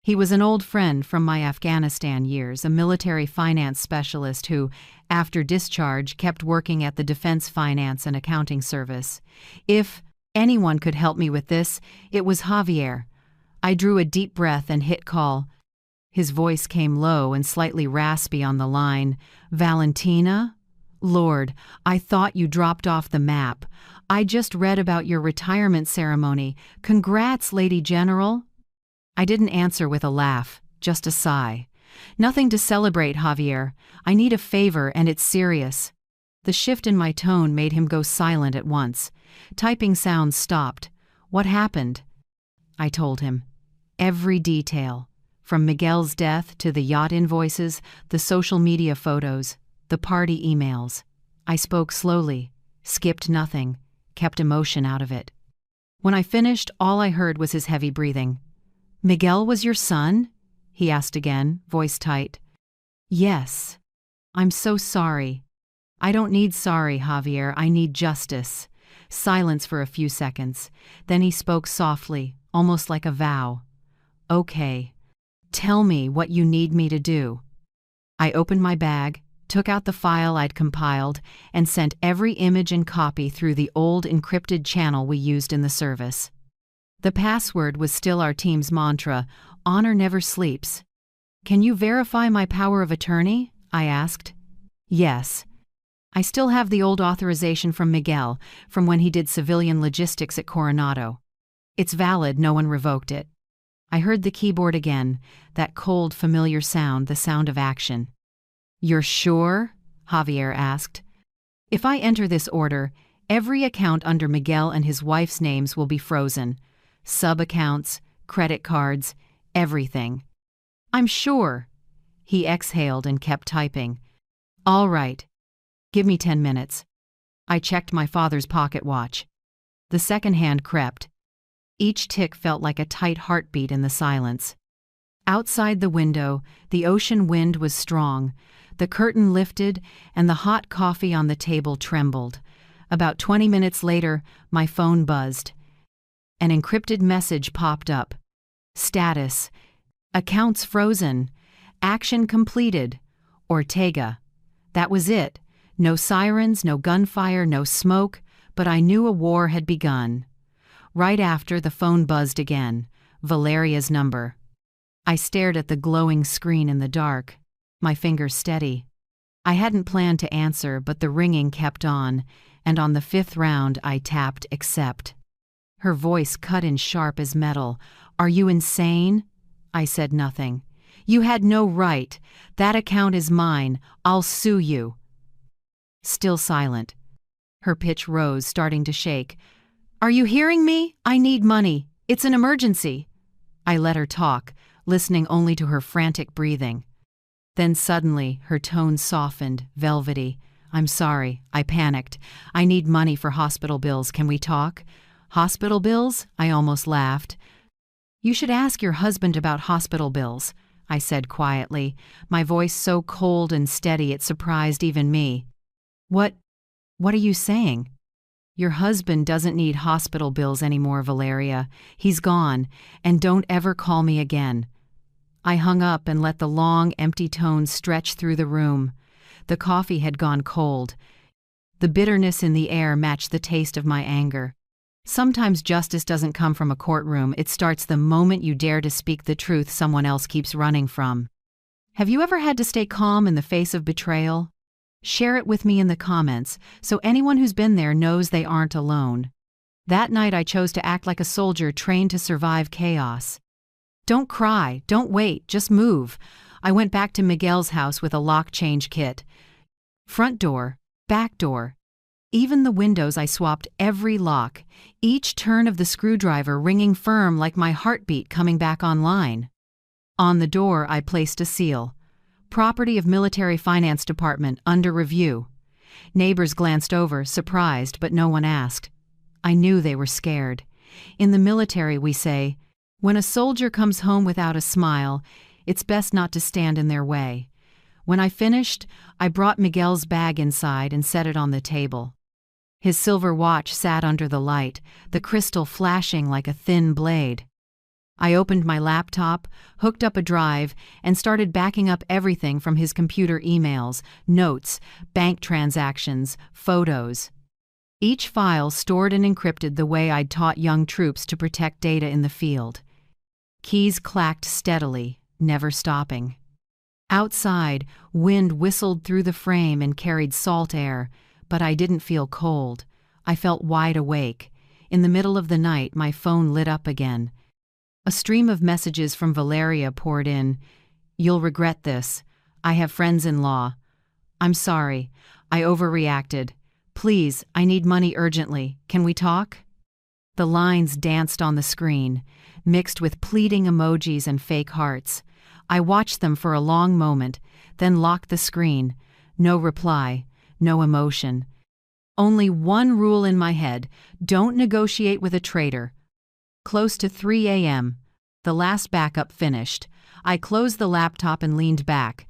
He was an old friend from my Afghanistan years, a military finance specialist who, after discharge, kept working at the Defense Finance and Accounting Service. If Anyone could help me with this. It was Javier. I drew a deep breath and hit call. His voice came low and slightly raspy on the line. Valentina? Lord, I thought you dropped off the map. I just read about your retirement ceremony. Congrats, Lady General. I didn't answer with a laugh, just a sigh. Nothing to celebrate, Javier. I need a favor, and it's serious. The shift in my tone made him go silent at once. Typing sounds stopped. What happened? I told him. Every detail. From Miguel's death to the yacht invoices, the social media photos, the party emails. I spoke slowly, skipped nothing, kept emotion out of it. When I finished, all I heard was his heavy breathing. Miguel was your son? He asked again, voice tight. Yes. I'm so sorry. I don't need sorry, Javier. I need justice. Silence for a few seconds. Then he spoke softly, almost like a vow. Okay. Tell me what you need me to do. I opened my bag, took out the file I'd compiled, and sent every image and copy through the old encrypted channel we used in the service. The password was still our team's mantra, honor never sleeps. Can you verify my power of attorney? I asked. Yes. I still have the old authorization from Miguel, from when he did civilian logistics at Coronado. It's valid, no one revoked it. I heard the keyboard again, that cold, familiar sound, the sound of action. You're sure? Javier asked. If I enter this order, every account under Miguel and his wife's names will be frozen. Sub-accounts, credit cards, everything. I'm sure. He exhaled and kept typing. All right. Give me 10 minutes. I checked my father's pocket watch. The second hand crept. Each tick felt like a tight heartbeat in the silence. Outside the window, the ocean wind was strong. The curtain lifted, and the hot coffee on the table trembled. About 20 minutes later, my phone buzzed. An encrypted message popped up. Status. Accounts frozen. Action completed. Ortega. That was it. No sirens, no gunfire, no smoke, but I knew a war had begun. Right after, the phone buzzed again. Valeria's number. I stared at the glowing screen in the dark, my fingers steady. I hadn't planned to answer, but the ringing kept on, and on the 5th round I tapped accept. Her voice cut in sharp as metal. Are you insane? I said nothing. You had no right. That account is mine. I'll sue you. Still silent. Her pitch rose, starting to shake. Are you hearing me? I need money. It's an emergency. I let her talk, listening only to her frantic breathing. Then suddenly, her tone softened, velvety. I'm sorry. I panicked. I need money for hospital bills. Can we talk? Hospital bills? I almost laughed. You should ask your husband about hospital bills, I said quietly, my voice so cold and steady it surprised even me. What are you saying? Your husband doesn't need hospital bills anymore, Valeria. He's gone, and don't ever call me again. I hung up and let the long, empty tones stretch through the room. The coffee had gone cold. The bitterness in the air matched the taste of my anger. Sometimes justice doesn't come from a courtroom. It starts the moment you dare to speak the truth someone else keeps running from. Have you ever had to stay calm in the face of betrayal? Share it with me in the comments, so anyone who's been there knows they aren't alone. That night I chose to act like a soldier trained to survive chaos. Don't cry, don't wait, just move. I went back to Miguel's house with a lock change kit. Front door, back door. Even the windows I swapped every lock, each turn of the screwdriver ringing firm like my heartbeat coming back online. On the door I placed a seal. Property of Military Finance Department, under review. Neighbors glanced over, surprised, but no one asked. I knew they were scared. In the military we say, when a soldier comes home without a smile, it's best not to stand in their way. When I finished, I brought Miguel's bag inside and set it on the table. His silver watch sat under the light, the crystal flashing like a thin blade. I opened my laptop, hooked up a drive, and started backing up everything from his computer emails, notes, bank transactions, photos. Each file stored and encrypted the way I'd taught young troops to protect data in the field. Keys clacked steadily, never stopping. Outside, wind whistled through the frame and carried salt air, but I didn't feel cold. I felt wide awake. In the middle of the night, my phone lit up again. A stream of messages from Valeria poured in. "You'll regret this. I have friends-in-law. I'm sorry. I overreacted. Please, I need money urgently. Can we talk?" The lines danced on the screen, mixed with pleading emojis and fake hearts. I watched them for a long moment, then locked the screen. No reply, no emotion. Only one rule in my head: don't negotiate with a traitor. Close to 3 a.m., the last backup finished. I closed the laptop and leaned back.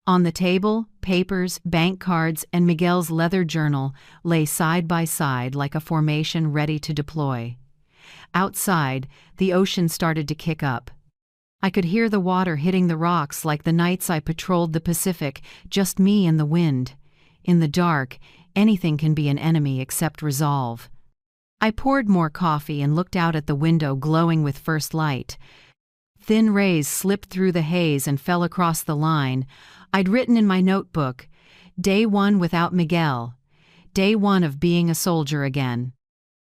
On the table, papers, bank cards, and Miguel's leather journal lay side by side like a formation ready to deploy. Outside, the ocean started to kick up. I could hear the water hitting the rocks like the nights I patrolled the Pacific, just me and the wind. In the dark, anything can be an enemy except resolve. I poured more coffee and looked out at the window glowing with first light. Thin rays slipped through the haze and fell across the line. I'd written in my notebook, "Day 1 without Miguel. Day 1 of being a soldier again."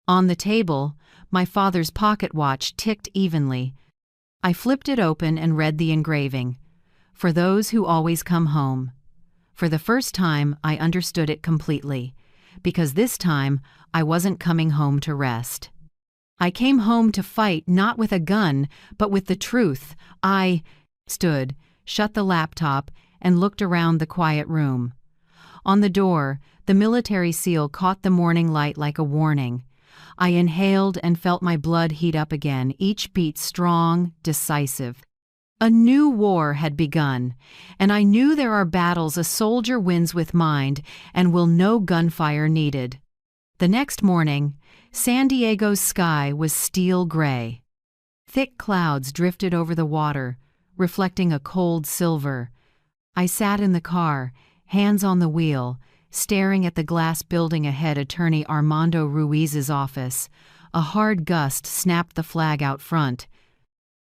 On the table, my father's pocket watch ticked evenly. I flipped it open and read the engraving. "For those who always come home." For the first time, I understood it completely, because this time, I wasn't coming home to rest. I came home to fight not with a gun, but with the truth. I stood, shut the laptop, and looked around the quiet room. On the door, the military seal caught the morning light like a warning. I inhaled and felt my blood heat up again, each beat strong, decisive. A new war had begun, and I knew there are battles a soldier wins with mind and will no gunfire needed. The next morning, San Diego's sky was steel gray. Thick clouds drifted over the water, reflecting a cold silver. I sat in the car, hands on the wheel, staring at the glass building ahead, Attorney Armando Ruiz's office. A hard gust snapped the flag out front.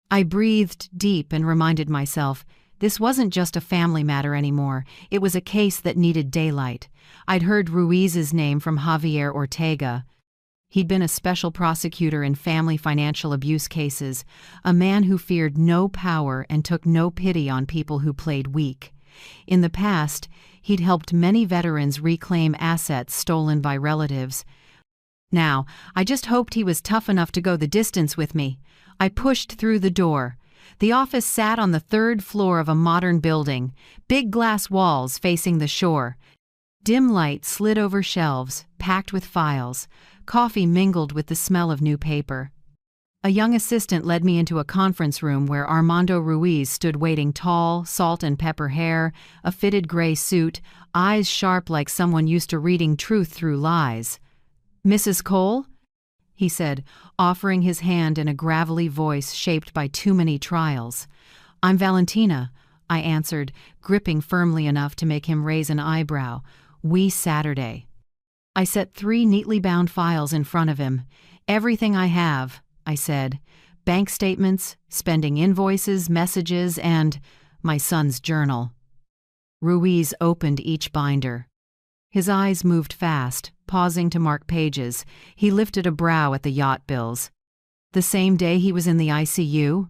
I breathed deep and reminded myself, this wasn't just a family matter anymore. It was a case that needed daylight. I'd heard Ruiz's name from Javier Ortega. He'd been a special prosecutor in family financial abuse cases, a man who feared no power and took no pity on people who played weak. In the past, he'd helped many veterans reclaim assets stolen by relatives. Now, I just hoped he was tough enough to go the distance with me. I pushed through the door. The office sat on the 3rd floor of a modern building, big glass walls facing the shore. Dim light slid over shelves, packed with files. Coffee mingled with the smell of new paper. A young assistant led me into a conference room where Armando Ruiz stood waiting, tall, salt and pepper hair, a fitted gray suit, eyes sharp like someone used to reading truth through lies. "Mrs. Cole?" he said, offering his hand in a gravelly voice shaped by too many trials. "I'm Valentina," I answered, gripping firmly enough to make him raise an eyebrow. "We Saturday." I set 3 neatly bound files in front of him. "Everything I have," I said. "Bank statements, spending invoices, messages, and my son's journal." Ruiz opened each binder. His eyes moved fast, pausing to mark pages. He lifted a brow at the yacht bills. "The same day he was in the ICU?"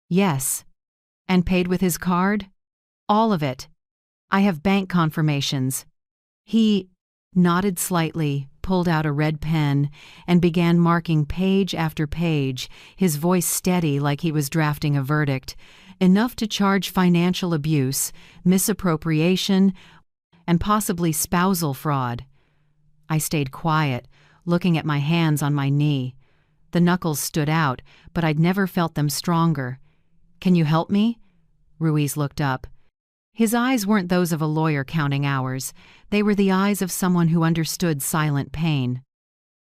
"Yes." "And paid with his card?" "All of it. I have bank confirmations." He nodded slightly, pulled out a red pen, and began marking page after page, his voice steady like he was drafting a verdict. Enough to charge financial abuse, misappropriation, and possibly spousal fraud. I stayed quiet, looking at my hands on my knee. The knuckles stood out, but I'd never felt them stronger. "Can you help me?" Ruiz looked up. His eyes weren't those of a lawyer counting hours. They were the eyes of someone who understood silent pain.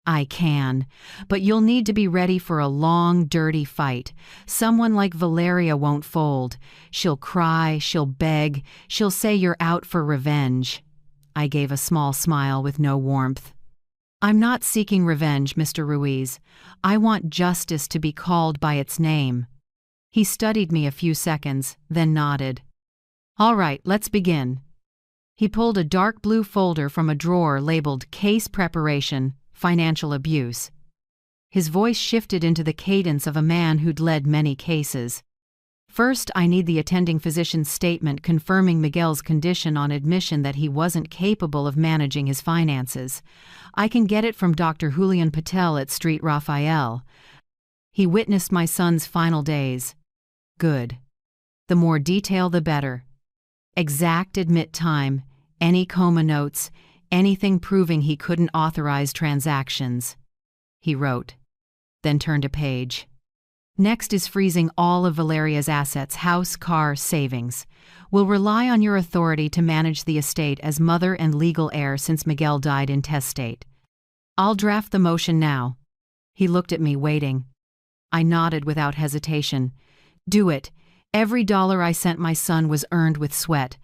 "I can, but you'll need to be ready for a long, dirty fight. Someone like Valeria won't fold. She'll cry, she'll beg, she'll say you're out for revenge." I gave a small smile with no warmth. I'm not seeking revenge, Mr. Ruiz. I want justice to be called by its name. He studied me a few seconds, then nodded. All right, let's begin. He pulled a dark blue folder from a drawer labeled Case Preparation, Financial Abuse. His voice shifted into the cadence of a man who'd led many cases. First, I need the attending physician's statement confirming Miguel's condition on admission that he wasn't capable of managing his finances. I can get it from Dr. Julian Patel at Street Raphael. He witnessed my son's final days. Good. The more detail, the better. Exact admit time, any coma notes, anything proving he couldn't authorize transactions. He wrote, then turned a page. Next is freezing all of Valeria's assets, house, car, savings. We'll rely on your authority to manage the estate as mother and legal heir since Miguel died intestate. I'll draft the motion now. He looked at me, waiting. I nodded without hesitation. Do it. Every dollar I sent my son was earned with sweat.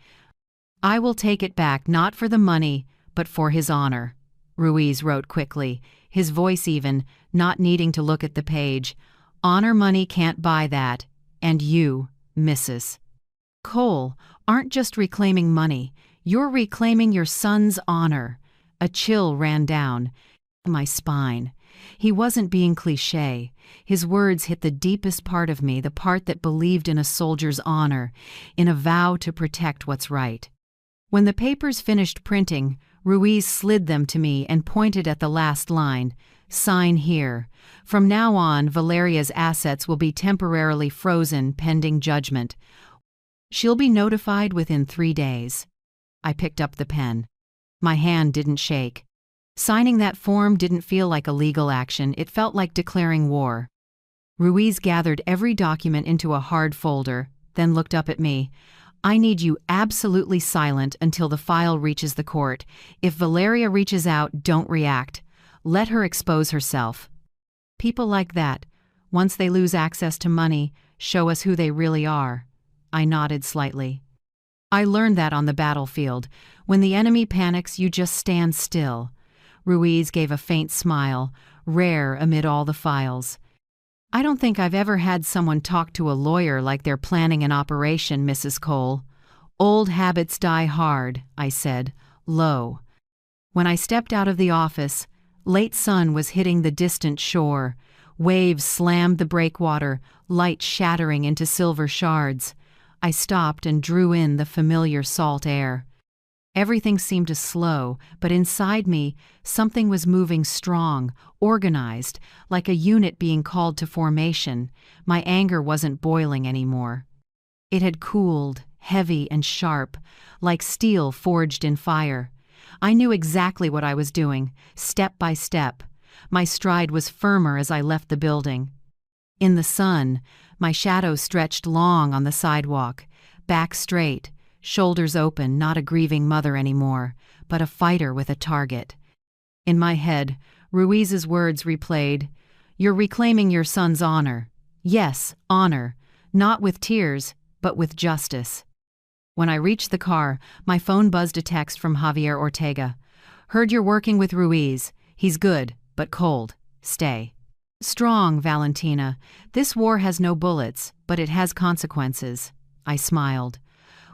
I will take it back, not for the money, but for his honor. Ruiz wrote quickly, his voice even, not needing to look at the page. Honor money can't buy that. And you, Mrs. Cole, aren't just reclaiming money. You're reclaiming your son's honor. A chill ran down my spine. He wasn't being cliché. His words hit the deepest part of me, the part that believed in a soldier's honor, in a vow to protect what's right. When the papers finished printing, Ruiz slid them to me and pointed at the last line. Sign here. From now on, Valeria's assets will be temporarily frozen pending judgment. She'll be notified within 3 days. I picked up the pen. My hand didn't shake. Signing that form didn't feel like a legal action, it felt like declaring war. Ruiz gathered every document into a hard folder, then looked up at me. I need you absolutely silent until the file reaches the court. If Valeria reaches out, don't react. Let her expose herself. People like that, once they lose access to money, show us who they really are. I nodded slightly. I learned that on the battlefield. When the enemy panics, you just stand still. Ruiz gave a faint smile, rare amid all the files. I don't think I've ever had someone talk to a lawyer like they're planning an operation, Mrs. Cole. Old habits die hard, I said, low. When I stepped out of the office, late sun was hitting the distant shore. Waves slammed the breakwater, light shattering into silver shards. I stopped and drew in the familiar salt air. Everything seemed to slow, but inside me, something was moving strong, organized, like a unit being called to formation. My anger wasn't boiling anymore. It had cooled, heavy and sharp, like steel forged in fire. I knew exactly what I was doing, step by step. My stride was firmer as I left the building. In the sun, my shadow stretched long on the sidewalk, back straight, shoulders open, not a grieving mother anymore, but a fighter with a target. In my head, Ruiz's words replayed, "You're reclaiming your son's honor. Yes, honor, not with tears, but with justice." When I reached the car, my phone buzzed a text from Javier Ortega. "Heard you're working with Ruiz. He's good, but cold. Stay." "Strong, Valentina. This war has no bullets, but it has consequences." I smiled.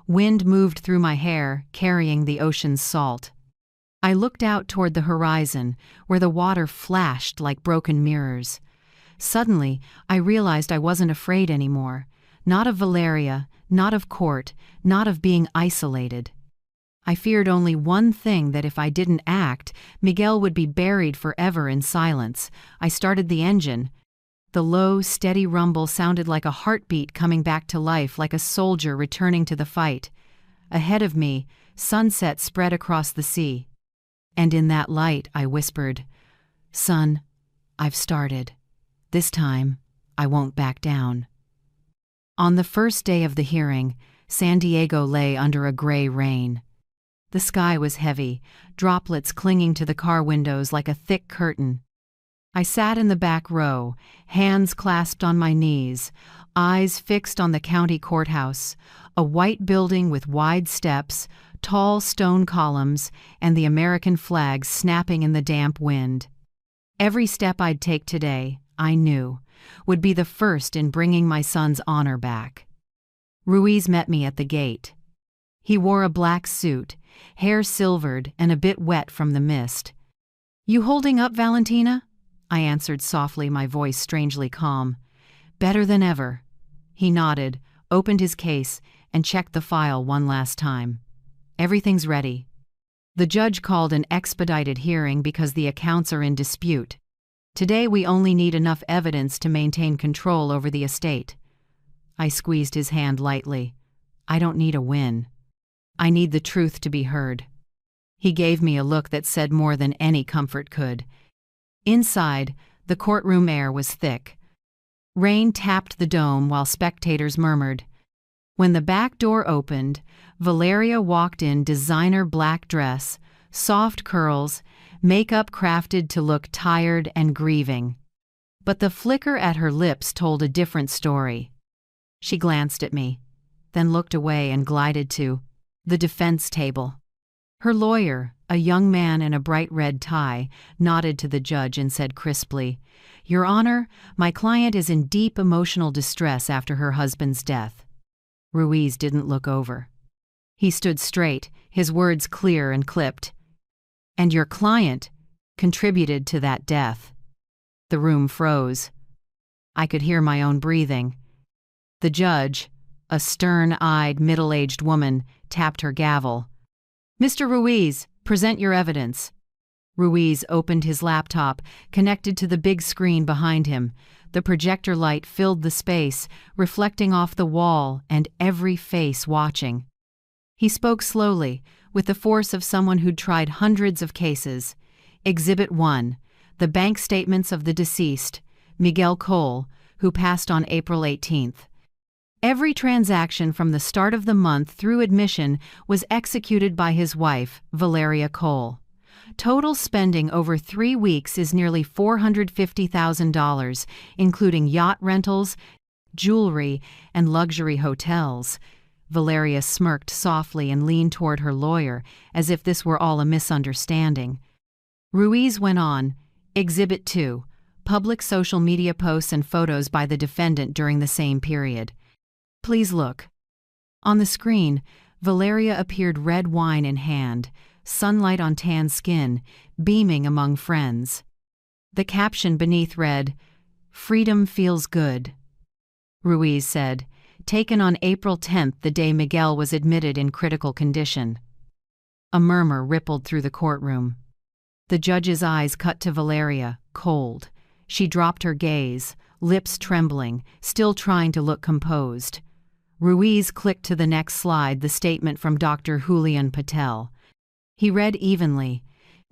Wind moved through my hair, carrying the ocean's salt. I looked out toward the horizon, where the water flashed like broken mirrors. Suddenly, I realized I wasn't afraid anymore. Not of Valeria, not of court, not of being isolated. I feared only one thing, that if I didn't act, Miguel would be buried forever in silence. I started the engine. The low, steady rumble sounded like a heartbeat coming back to life, like a soldier returning to the fight. Ahead of me, sunset spread across the sea. And in that light, I whispered, "Son, I've started. This time, I won't back down." On the first day of the hearing, San Diego lay under a gray rain. The sky was heavy, droplets clinging to the car windows like a thick curtain. I sat in the back row, hands clasped on my knees, eyes fixed on the county courthouse, a white building with wide steps, tall stone columns, and the American flag snapping in the damp wind. Every step I'd take today, I knew, would be the first in bringing my son's honor back. Ruiz met me at the gate. He wore a black suit, hair silvered and a bit wet from the mist. "You holding up, Valentina?" I answered softly, my voice strangely calm. "Better than ever." He nodded, opened his case, and checked the file one last time. "Everything's ready." The judge called an expedited hearing because the accounts are in dispute. Today we only need enough evidence to maintain control over the estate. I squeezed his hand lightly. I don't need a win. I need the truth to be heard. He gave me a look that said more than any comfort could. Inside, the courtroom air was thick. Rain tapped the dome while spectators murmured. When the back door opened, Valeria walked in designer black dress, soft curls, makeup crafted to look tired and grieving. But the flicker at her lips told a different story. She glanced at me, then looked away and glided to the defense table. Her lawyer, a young man in a bright red tie, nodded to the judge and said crisply, "Your Honor, my client is in deep emotional distress after her husband's death." Ruiz didn't look over. He stood straight, his words clear and clipped. "And your client contributed to that death." The room froze. I could hear my own breathing. The judge, a stern-eyed, middle-aged woman, tapped her gavel. "Mr. Ruiz, present your evidence." Ruiz opened his laptop, connected to the big screen behind him. The projector light filled the space, reflecting off the wall and every face watching. He spoke slowly, with the force of someone who'd tried hundreds of cases. Exhibit 1, the bank statements of the deceased, Miguel Cole, who passed on April 18th. Every transaction from the start of the month through admission was executed by his wife, Valeria Cole. Total spending over 3 weeks is nearly $450,000, including yacht rentals, jewelry, and luxury hotels. Valeria smirked softly and leaned toward her lawyer, as if this were all a misunderstanding. Ruiz went on, Exhibit 2, public social media posts and photos by the defendant during the same period. Please look. On the screen, Valeria appeared red wine in hand, sunlight on tan skin, beaming among friends. The caption beneath read, "Freedom feels good." Ruiz said, "Taken on April 10th, the day Miguel was admitted in critical condition." A murmur rippled through the courtroom. The judge's eyes cut to Valeria, cold. She dropped her gaze, lips trembling, still trying to look composed. Ruiz clicked to the next slide, the statement from Dr. Julian Patel. He read evenly.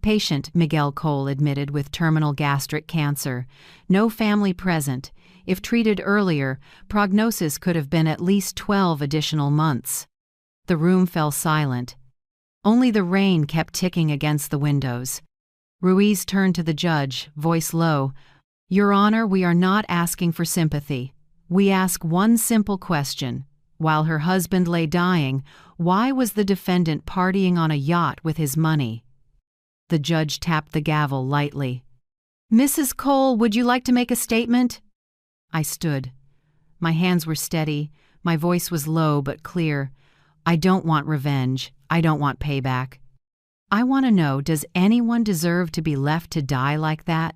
Patient Miguel Cole admitted with terminal gastric cancer. No family present. If treated earlier, prognosis could have been at least 12 additional months. The room fell silent. Only the rain kept ticking against the windows. Ruiz turned to the judge, voice low. "Your Honor, we are not asking for sympathy. We ask one simple question. While her husband lay dying, why was the defendant partying on a yacht with his money?" The judge tapped the gavel lightly. "Mrs. Cole, would you like to make a statement?" I stood. My hands were steady, my voice was low but clear. "I don't want revenge. I don't want payback. I want to know, does anyone deserve to be left to die like that?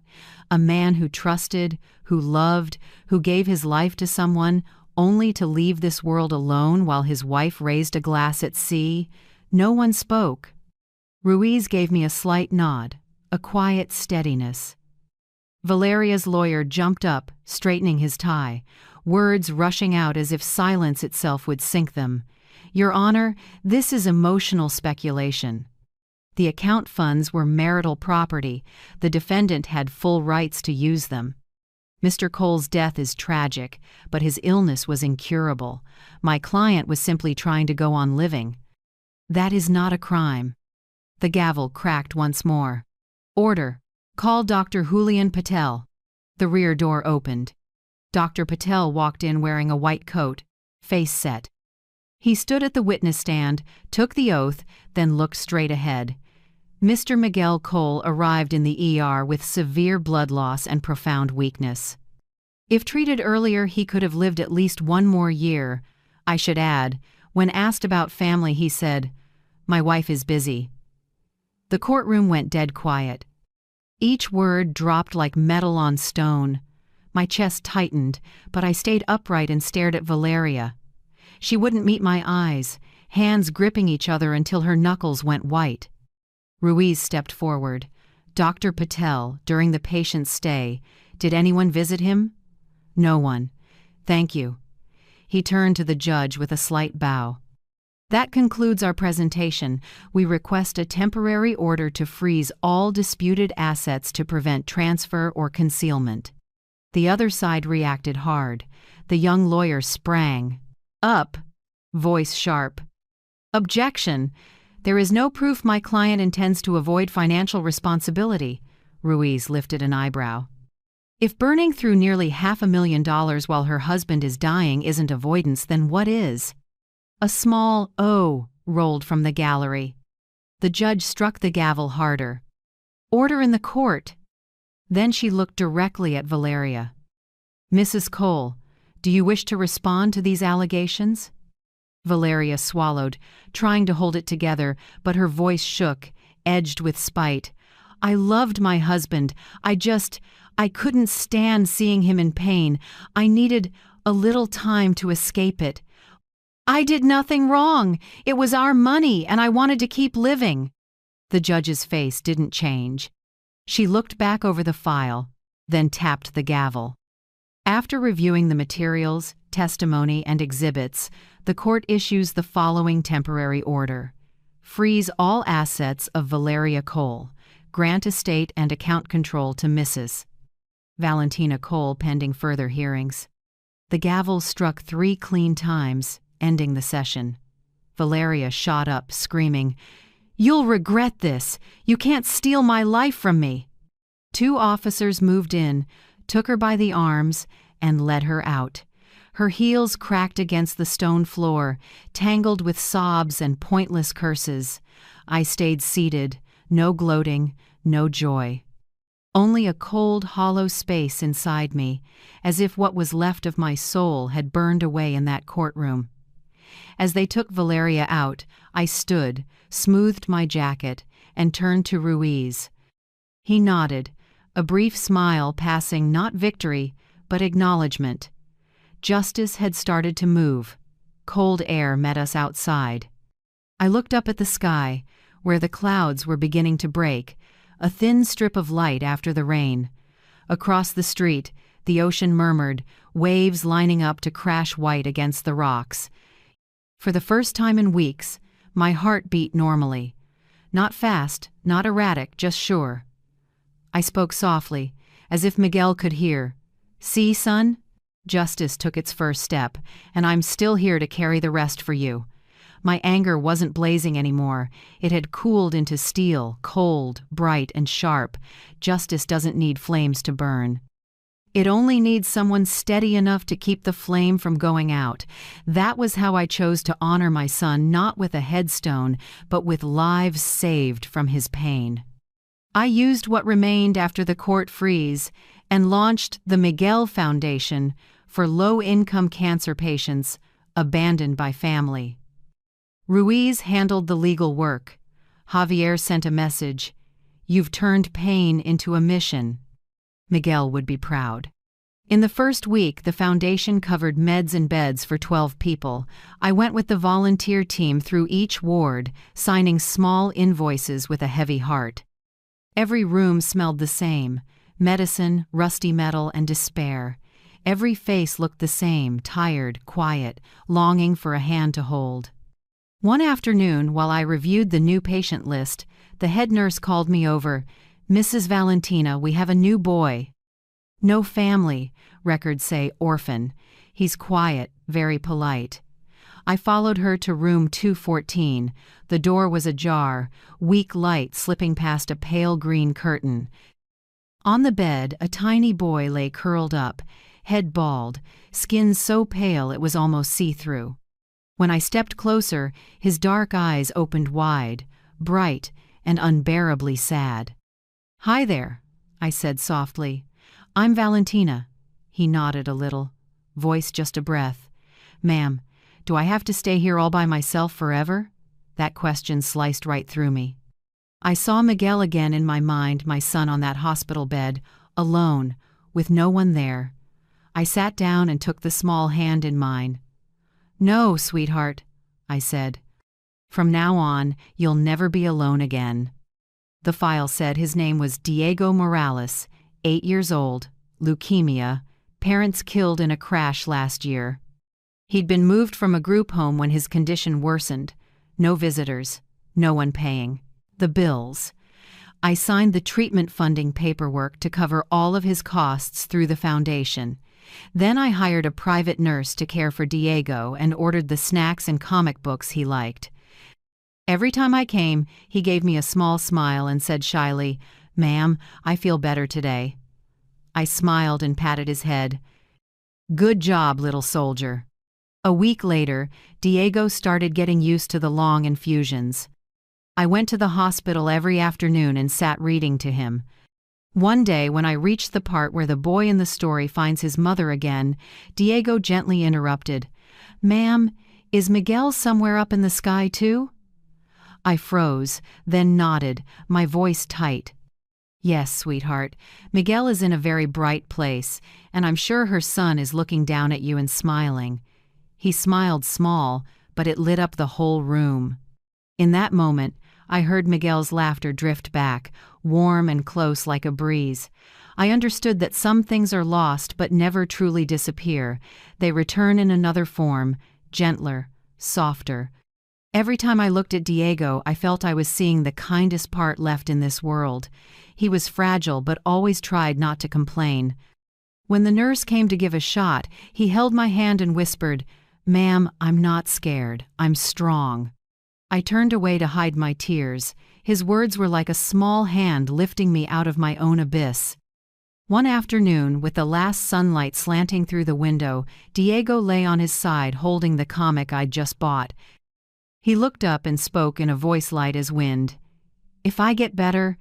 A man who trusted, who loved, who gave his life to someone, only to leave this world alone while his wife raised a glass at sea?" No one spoke. Ruiz gave me a slight nod, a quiet steadiness. Valeria's lawyer jumped up, straightening his tie, words rushing out as if silence itself would sink them. "Your Honor, this is emotional speculation. The account funds were marital property. The defendant had full rights to use them. Mr. Cole's death is tragic, but his illness was incurable. My client was simply trying to go on living. That is not a crime." The gavel cracked once more. "Order. Call Dr. Julian Patel." The rear door opened. Dr. Patel walked in wearing a white coat, face set. He stood at the witness stand, took the oath, then looked straight ahead. Mr. Miguel Cole arrived in the ER with severe blood loss and profound weakness. If treated earlier, he could have lived at least one more year. I should add, when asked about family, he said, "My wife is busy." The courtroom went dead quiet. Each word dropped like metal on stone. My chest tightened, but I stayed upright and stared at Valeria. She wouldn't meet my eyes, hands gripping each other until her knuckles went white. Ruiz stepped forward. "Dr. Patel, during the patient's stay, did anyone visit him?" "No one." "Thank you." He turned to the judge with a slight bow. "That concludes our presentation. We request a temporary order to freeze all disputed assets to prevent transfer or concealment." The other side reacted hard. The young lawyer sprang up, voice sharp. "Objection! There is no proof my client intends to avoid financial responsibility." Ruiz lifted an eyebrow. "If burning through nearly $500,000 while her husband is dying isn't avoidance, then what is?" A small "oh" rolled from the gallery. The judge struck the gavel harder. "Order in the court." Then she looked directly at Valeria. "Mrs. Cole, do you wish to respond to these allegations?" Valeria swallowed, trying to hold it together, but her voice shook, edged with spite. "I loved my husband. I couldn't stand seeing him in pain. I needed a little time to escape it. I did nothing wrong. It was our money, and I wanted to keep living." The judge's face didn't change. She looked back over the file, then tapped the gavel. After reviewing the materials, testimony, and exhibits, the court issues the following temporary order. Freeze all assets of Valeria Cole. Grant estate and account control to Mrs. Valentina Cole pending further hearings. The gavel struck 3 clean times, ending the session. Valeria shot up, screaming, "You'll regret this! You can't steal my life from me!" 2 officers moved in, took her by the arms, and led her out. Her heels cracked against the stone floor, tangled with sobs and pointless curses. I stayed seated, no gloating, no joy. Only a cold, hollow space inside me, as if what was left of my soul had burned away in that courtroom. As they took Valeria out, I stood, smoothed my jacket, and turned to Ruiz. He nodded, a brief smile passing not victory, but acknowledgement. Justice had started to move. Cold air met us outside. I looked up at the sky, where the clouds were beginning to break, a thin strip of light after the rain. Across the street, the ocean murmured, waves lining up to crash white against the rocks. For the first time in weeks, my heart beat normally. Not fast, not erratic, just sure. I spoke softly, as if Miguel could hear. "See, son? Justice took its first step, and I'm still here to carry the rest for you." My anger wasn't blazing anymore. It had cooled into steel, cold, bright, and sharp. Justice doesn't need flames to burn. It only needs someone steady enough to keep the flame from going out. That was how I chose to honor my son, not with a headstone, but with lives saved from his pain. I used what remained after the court freeze and launched the Miguel Foundation for low-income cancer patients abandoned by family. Ruiz handled the legal work. Javier sent a message, "You've turned pain into a mission." Miguel would be proud. In the first week, the foundation covered meds and beds for 12 people. I went with the volunteer team through each ward, signing small invoices with a heavy heart. Every room smelled the same: medicine, rusty metal, and despair. Every face looked the same, tired, quiet, longing for a hand to hold. One afternoon, while I reviewed the new patient list, the head nurse called me over. "Mrs. Valentina, we have a new boy." "No family," records say orphan. "He's quiet, very polite." I followed her to room 214. The door was ajar, weak light slipping past a pale green curtain. On the bed, a tiny boy lay curled up, head bald, skin so pale it was almost see-through. When I stepped closer, his dark eyes opened wide, bright, and unbearably sad. "Hi there," I said softly. "I'm Valentina." He nodded a little, voice just a breath. "Ma'am, do I have to stay here all by myself forever?" That question sliced right through me. I saw Miguel again in my mind, my son on that hospital bed, alone, with no one there. I sat down and took the small hand in mine. "No, sweetheart," I said. "From now on, you'll never be alone again." The file said his name was Diego Morales, 8 years old, leukemia, parents killed in a crash last year. He'd been moved from a group home when his condition worsened. No visitors, no one paying. The bills. I signed the treatment funding paperwork to cover all of his costs through the foundation. Then I hired a private nurse to care for Diego and ordered the snacks and comic books he liked. Every time I came, he gave me a small smile and said shyly, "Ma'am, I feel better today." I smiled and patted his head. "Good job, little soldier." A week later, Diego started getting used to the long infusions. I went to the hospital every afternoon and sat reading to him. One day, when I reached the part where the boy in the story finds his mother again, Diego gently interrupted, "Ma'am, is Miguel somewhere up in the sky too?" I froze, then nodded, my voice tight. "Yes, sweetheart, Miguel is in a very bright place, and I'm sure her son is looking down at you and smiling." He smiled small, but it lit up the whole room. In that moment, I heard Miguel's laughter drift back, warm and close like a breeze. I understood that some things are lost but never truly disappear. They return in another form, gentler, softer. Every time I looked at Diego, I felt I was seeing the kindest part left in this world. He was fragile but always tried not to complain. When the nurse came to give a shot, he held my hand and whispered, "Ma'am, I'm not scared. I'm strong." I turned away to hide my tears. His words were like a small hand lifting me out of my own abyss. One afternoon, with the last sunlight slanting through the window, Diego lay on his side holding the comic I'd just bought. He looked up and spoke in a voice light as wind. "If I get better,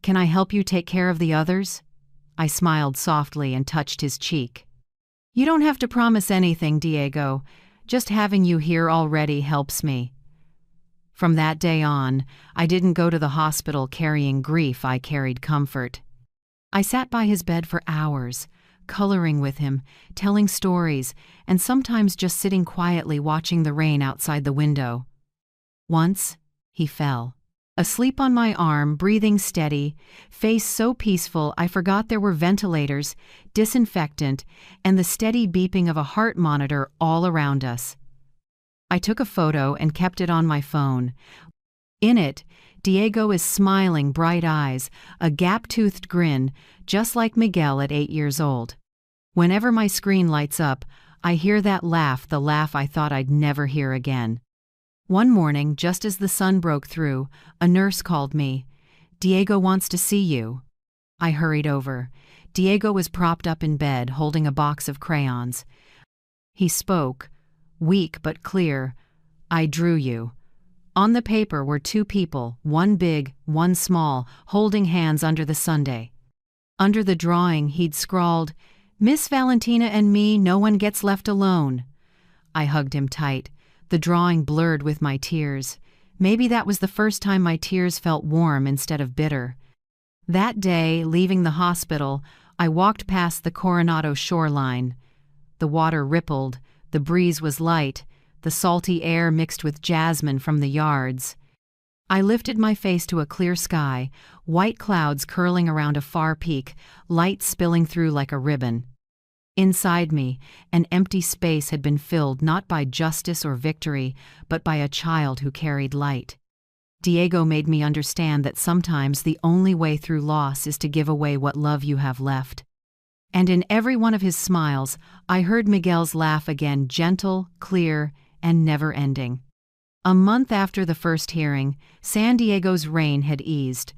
can I help you take care of the others?" I smiled softly and touched his cheek. "You don't have to promise anything, Diego. Just having you here already helps me." From that day on, I didn't go to the hospital carrying grief, I carried comfort. I sat by his bed for hours, coloring with him, telling stories, and sometimes just sitting quietly watching the rain outside the window. Once, he fell. Asleep on my arm, breathing steady, face so peaceful I forgot there were ventilators, disinfectant, and the steady beeping of a heart monitor all around us. I took a photo and kept it on my phone. In it, Diego is smiling, bright eyes, a gap-toothed grin, just like Miguel at 8 years old. Whenever my screen lights up, I hear that laugh, the laugh I thought I'd never hear again. One morning, just as the sun broke through, a nurse called me. "Diego wants to see you." I hurried over. Diego was propped up in bed, holding a box of crayons. He spoke, weak but clear. "I drew you." On the paper were 2 people, one big, one small, holding hands under the sundae. Under the drawing, he'd scrawled, "Miss Valentina and me, no one gets left alone." I hugged him tight. The drawing blurred with my tears. Maybe that was the first time my tears felt warm instead of bitter. That day, leaving the hospital, I walked past the Coronado shoreline. The water rippled, the breeze was light, the salty air mixed with jasmine from the yards. I lifted my face to a clear sky, white clouds curling around a far peak, light spilling through like a ribbon. Inside me, an empty space had been filled not by justice or victory, but by a child who carried light. Diego made me understand that sometimes the only way through loss is to give away what love you have left. And in every one of his smiles, I heard Miguel's laugh again, gentle, clear, and never-ending. A month after the first hearing, San Diego's rain had eased.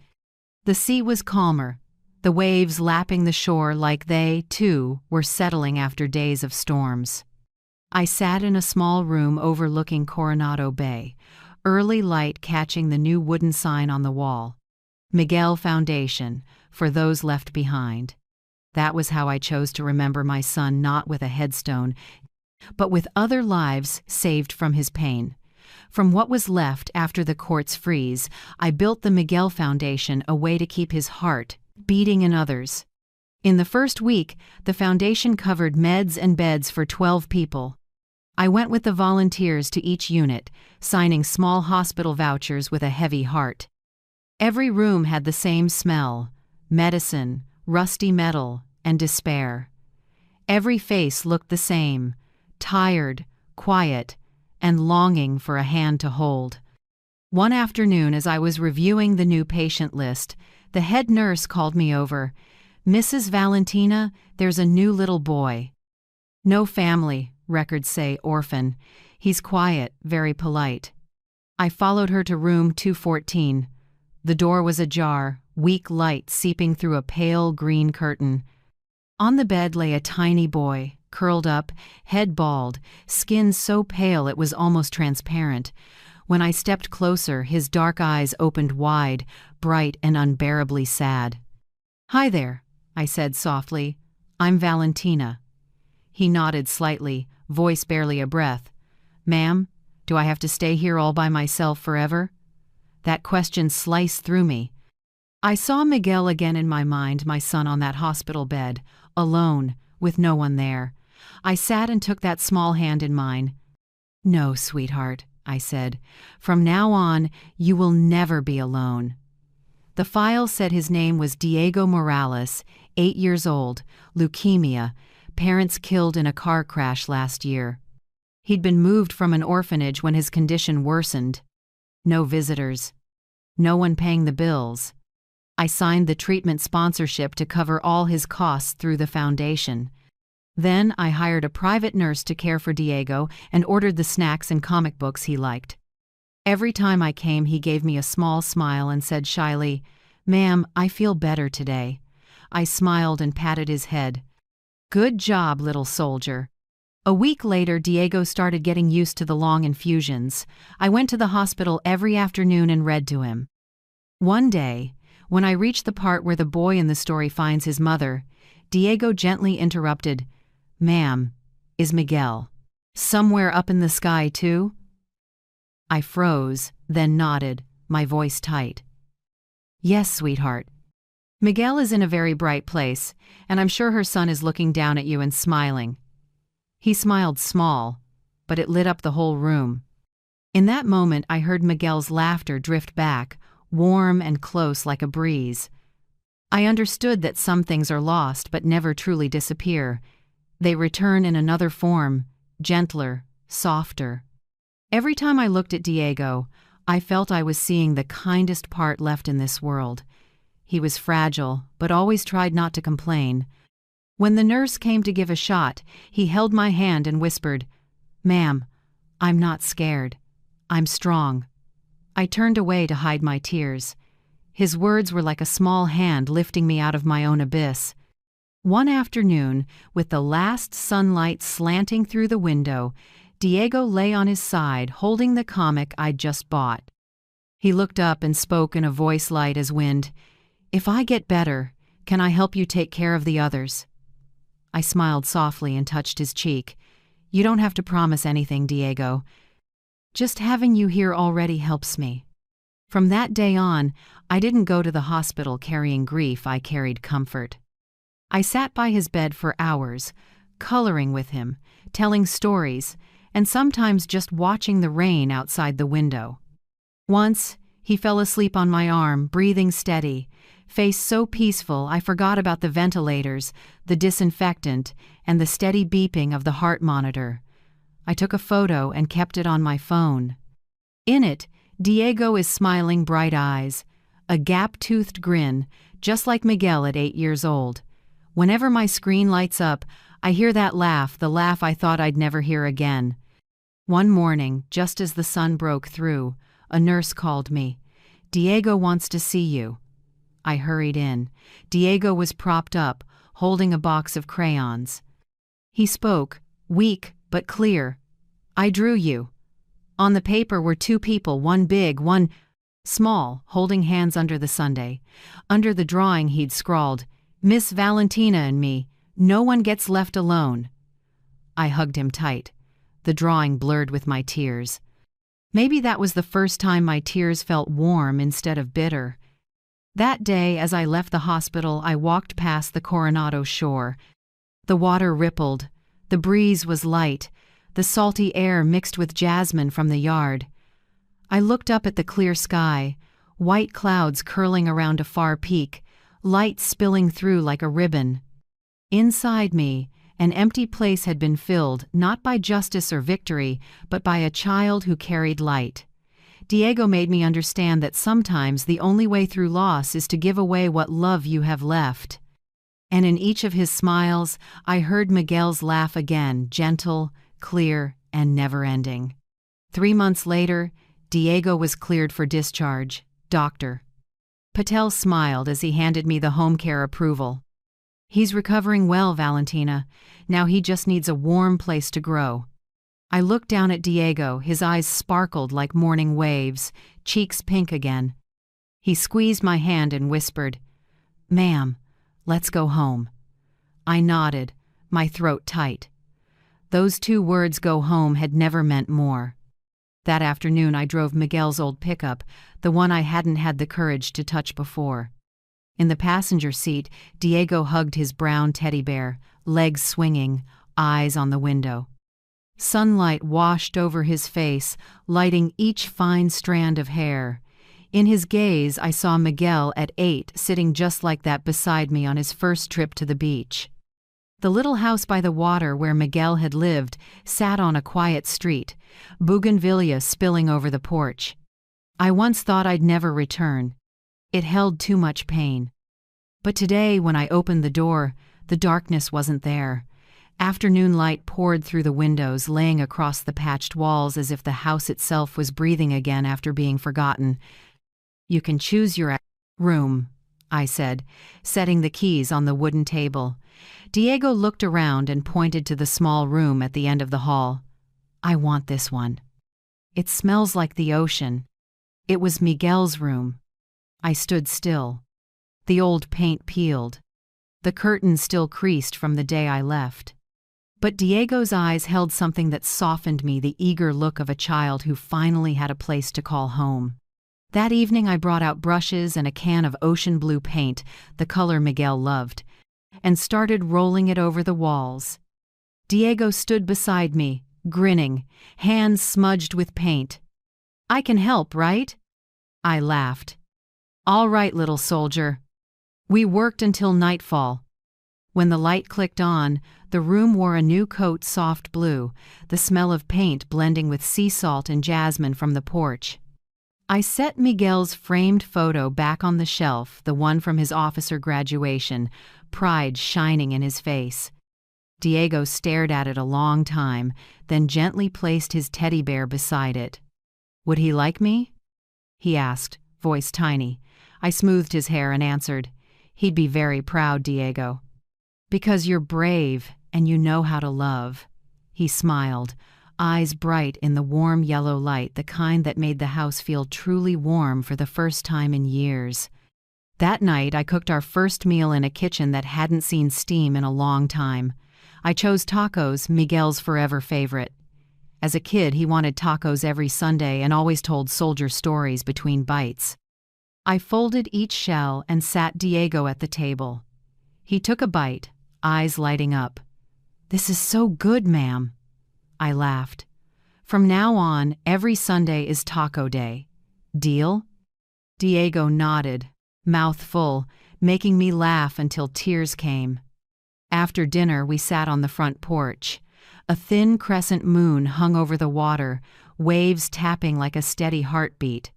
The sea was calmer, the waves lapping the shore like they, too, were settling after days of storms. I sat in a small room overlooking Coronado Bay, early light catching the new wooden sign on the wall. Miguel Foundation, for those left behind. That was how I chose to remember my son, not with a headstone, but with other lives saved from his pain. From what was left after the court's freeze, I built the Miguel Foundation, a way to keep his heart beating in others. In the first week, the foundation covered meds and beds for 12 people. I went with the volunteers to each unit, signing small hospital vouchers with a heavy heart. Every room had the same smell: medicine, rusty metal, and despair. Every face looked the same: tired, quiet, and longing for a hand to hold. One afternoon, as I was reviewing the new patient list, the head nurse called me over. "Mrs. Valentina, there's a new little boy. No family, records say orphan. He's quiet, very polite." I followed her to room 214. The door was ajar, weak light seeping through a pale green curtain. On the bed lay a tiny boy, curled up, head bald, skin so pale it was almost transparent. When I stepped closer, his dark eyes opened wide, bright and unbearably sad. "Hi there," I said softly. "I'm Valentina." He nodded slightly, voice barely a breath. "Ma'am, do I have to stay here all by myself forever?" That question sliced through me. I saw Miguel again in my mind, my son on that hospital bed, alone, with no one there. I sat and took that small hand in mine. "No, sweetheart," I said. "From now on, you will never be alone." The file said his name was Diego Morales, 8 years old, leukemia, parents killed in a car crash last year. He'd been moved from an orphanage when his condition worsened. No visitors. No one paying the bills. I signed the treatment sponsorship to cover all his costs through the foundation. Then I hired a private nurse to care for Diego and ordered the snacks and comic books he liked. Every time I came, he gave me a small smile and said shyly, "Ma'am, I feel better today." I smiled and patted his head. "Good job, little soldier." A week later, Diego started getting used to the long infusions. I went to the hospital every afternoon and read to him. One day, when I reached the part where the boy in the story finds his mother, Diego gently interrupted, "Ma'am, is Miguel somewhere up in the sky too?" I froze, then nodded, my voice tight. "Yes, sweetheart. Miguel is in a very bright place, and I'm sure her son is looking down at you and smiling." He smiled small, but it lit up the whole room. In that moment, I heard Miguel's laughter drift back, warm and close like a breeze. I understood that some things are lost but never truly disappear. They return in another form, gentler, softer. Every time I looked at Diego, I felt I was seeing the kindest part left in this world. He was fragile, but always tried not to complain. When the nurse came to give a shot, he held my hand and whispered, "Ma'am, I'm not scared. I'm strong." I turned away to hide my tears. His words were like a small hand lifting me out of my own abyss. One afternoon, with the last sunlight slanting through the window, Diego lay on his side holding the comic I'd just bought. He looked up and spoke in a voice light as wind. "If I get better, can I help you take care of the others?" I smiled softly and touched his cheek. "You don't have to promise anything, Diego. Just having you here already helps me." From that day on, I didn't go to the hospital carrying grief, I carried comfort. I sat by his bed for hours, coloring with him, telling stories, and sometimes just watching the rain outside the window. Once, he fell asleep on my arm, breathing steady, face so peaceful I forgot about the ventilators, the disinfectant, and the steady beeping of the heart monitor. I took a photo and kept it on my phone. In it, Diego is smiling bright eyes, a gap-toothed grin, just like Miguel at 8 years old. Whenever my screen lights up, I hear that laugh, the laugh I thought I'd never hear again. One morning, just as the sun broke through, a nurse called me. "Diego wants to see you." I hurried in. Diego was propped up, holding a box of crayons. He spoke, weak, but clear. I drew you. On the paper were two people, one big, one small, holding hands under the sundae. Under the drawing he'd scrawled, "Miss Valentina and me, no one gets left alone." I hugged him tight. The drawing blurred with my tears. Maybe that was the first time my tears felt warm instead of bitter. That day, as I left the hospital, I walked past the Coronado shore. The water rippled. The breeze was light. The salty air mixed with jasmine from the yard. I looked up at the clear sky, white clouds curling around a far peak, light spilling through like a ribbon. Inside me, an empty place had been filled not by justice or victory, but by a child who carried light. Diego made me understand that sometimes the only way through loss is to give away what love you have left. And in each of his smiles, I heard Miguel's laugh again, gentle, clear, and never-ending. 3 months later, Diego was cleared for discharge. Dr. Patel smiled as he handed me the home care approval. "He's recovering well, Valentina. Now he just needs a warm place to grow." I looked down at Diego, his eyes sparkled like morning waves, cheeks pink again. He squeezed my hand and whispered, "Ma'am, let's go home." I nodded, my throat tight. Those 2 words, "go home," had never meant more. That afternoon I drove Miguel's old pickup, the one I hadn't had the courage to touch before. In the passenger seat, Diego hugged his brown teddy bear, legs swinging, eyes on the window. Sunlight washed over his face, lighting each fine strand of hair. In his gaze, I saw Miguel at 8 sitting just like that beside me on his first trip to the beach. The little house by the water where Miguel had lived sat on a quiet street, bougainvillea spilling over the porch. I once thought I'd never return. It held too much pain. But today, when I opened the door, the darkness wasn't there. Afternoon light poured through the windows, laying across the patched walls as if the house itself was breathing again after being forgotten. "You can choose your room," I said, setting the keys on the wooden table. Diego looked around and pointed to the small room at the end of the hall. "I want this one. It smells like the ocean." It was Miguel's room. I stood still. The old paint peeled. The curtains still creased from the day I left. But Diego's eyes held something that softened me, the eager look of a child who finally had a place to call home. That evening I brought out brushes and a can of ocean blue paint, the color Miguel loved, and started rolling it over the walls. Diego stood beside me, grinning, hands smudged with paint. "I can help, right?" I laughed. "All right, little soldier." We worked until nightfall. When the light clicked on, the room wore a new coat, soft blue, the smell of paint blending with sea salt and jasmine from the porch. I set Miguel's framed photo back on the shelf, the one from his officer graduation, pride shining in his face. Diego stared at it a long time, then gently placed his teddy bear beside it. "Would he like me?" he asked, voice tiny. I smoothed his hair and answered, "He'd be very proud, Diego." "Because you're brave and you know how to love." He smiled, eyes bright in the warm yellow light, the kind that made the house feel truly warm for the first time in years. That night I cooked our first meal in a kitchen that hadn't seen steam in a long time. I chose tacos, Miguel's forever favorite. As a kid, he wanted tacos every Sunday and always told soldier stories between bites. I folded each shell and sat Diego at the table. He took a bite, eyes lighting up. "This is so good, ma'am." I laughed. "From now on, every Sunday is taco day. Deal?" Diego nodded, mouth full, making me laugh until tears came. After dinner, we sat on the front porch. A thin crescent moon hung over the water, waves tapping like a steady heartbeat.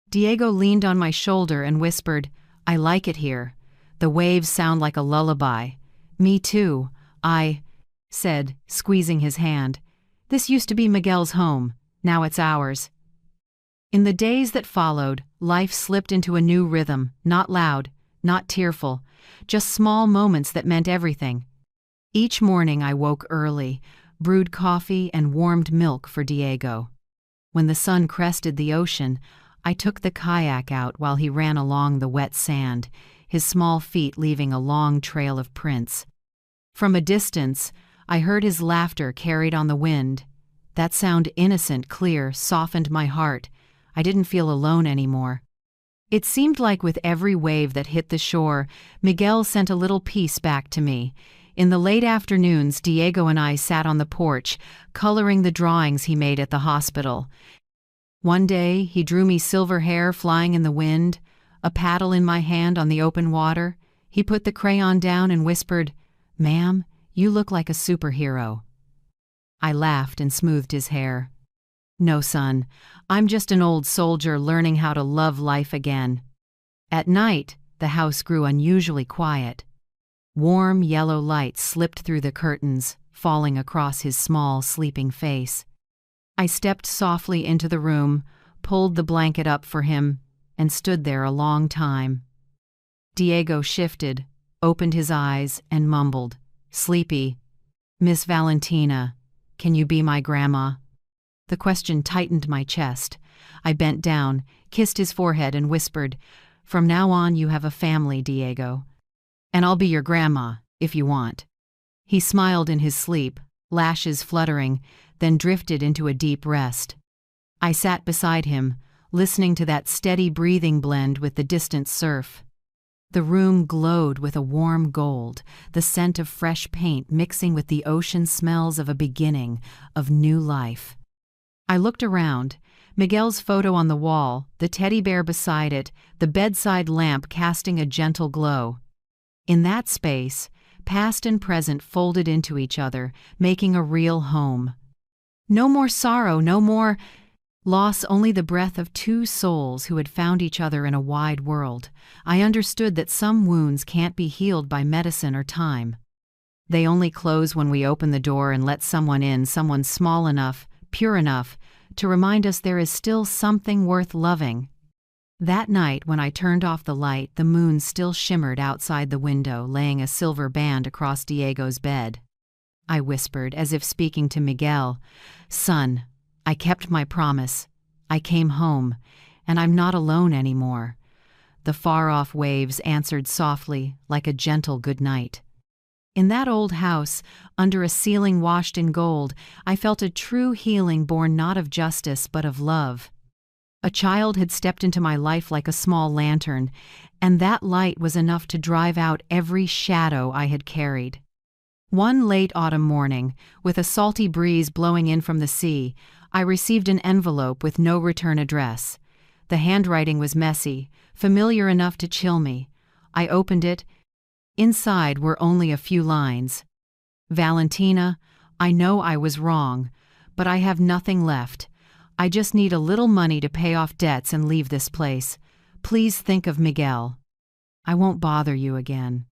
Diego leaned on my shoulder and whispered, "I like it here. The waves sound like a lullaby." "Me too," I said, squeezing his hand. "This used to be Miguel's home. Now it's ours." In the days that followed, life slipped into a new rhythm, not loud, not tearful, just small moments that meant everything. Each morning I woke early, brewed coffee and warmed milk for Diego. When the sun crested the ocean, I took the kayak out while he ran along the wet sand, his small feet leaving a long trail of prints. From a distance, I heard his laughter carried on the wind. That sound, innocent, clear, softened my heart. I didn't feel alone anymore. It seemed like with every wave that hit the shore, Miguel sent a little piece back to me. In the late afternoons, Diego and I sat on the porch, coloring the drawings he made at the hospital. One day, he drew me silver hair flying in the wind, a paddle in my hand on the open water. He put the crayon down and whispered, "Ma'am, you look like a superhero." I laughed and smoothed his hair. "No, son, I'm just an old soldier learning how to love life again." At night, the house grew unusually quiet. Warm yellow light slipped through the curtains, falling across his small, sleeping face. I stepped softly into the room, pulled the blanket up for him, and stood there a long time. Diego shifted, opened his eyes, and mumbled, sleepy, "Miss Valentina, can you be my grandma?" The question tightened my chest. I bent down, kissed his forehead, and whispered, "From now on you have a family, Diego. And I'll be your grandma, if you want." He smiled in his sleep, lashes fluttering, then drifted into a deep rest. I sat beside him, listening to that steady breathing blend with the distant surf. The room glowed with a warm gold, the scent of fresh paint mixing with the ocean smells of a beginning, of new life. I looked around, Miguel's photo on the wall, the teddy bear beside it, the bedside lamp casting a gentle glow. In that space, past and present folded into each other, making a real home. No more sorrow, no more loss, only the breath of two souls who had found each other in a wide world. I understood that some wounds can't be healed by medicine or time. They only close when we open the door and let someone in, someone small enough, pure enough, to remind us there is still something worth loving. That night, when I turned off the light, the moon still shimmered outside the window, laying a silver band across Diego's bed. I whispered, as if speaking to Miguel, "Son, I kept my promise. I came home, and I'm not alone anymore." The far-off waves answered softly, like a gentle good night. In that old house, under a ceiling washed in gold, I felt a true healing born not of justice but of love. A child had stepped into my life like a small lantern, and that light was enough to drive out every shadow I had carried. One late autumn morning, with a salty breeze blowing in from the sea, I received an envelope with no return address. The handwriting was messy, familiar enough to chill me. I opened it. Inside were only a few lines. "Valentina, I know I was wrong, but I have nothing left. I just need a little money to pay off debts and leave this place. Please think of Miguel. I won't bother you again."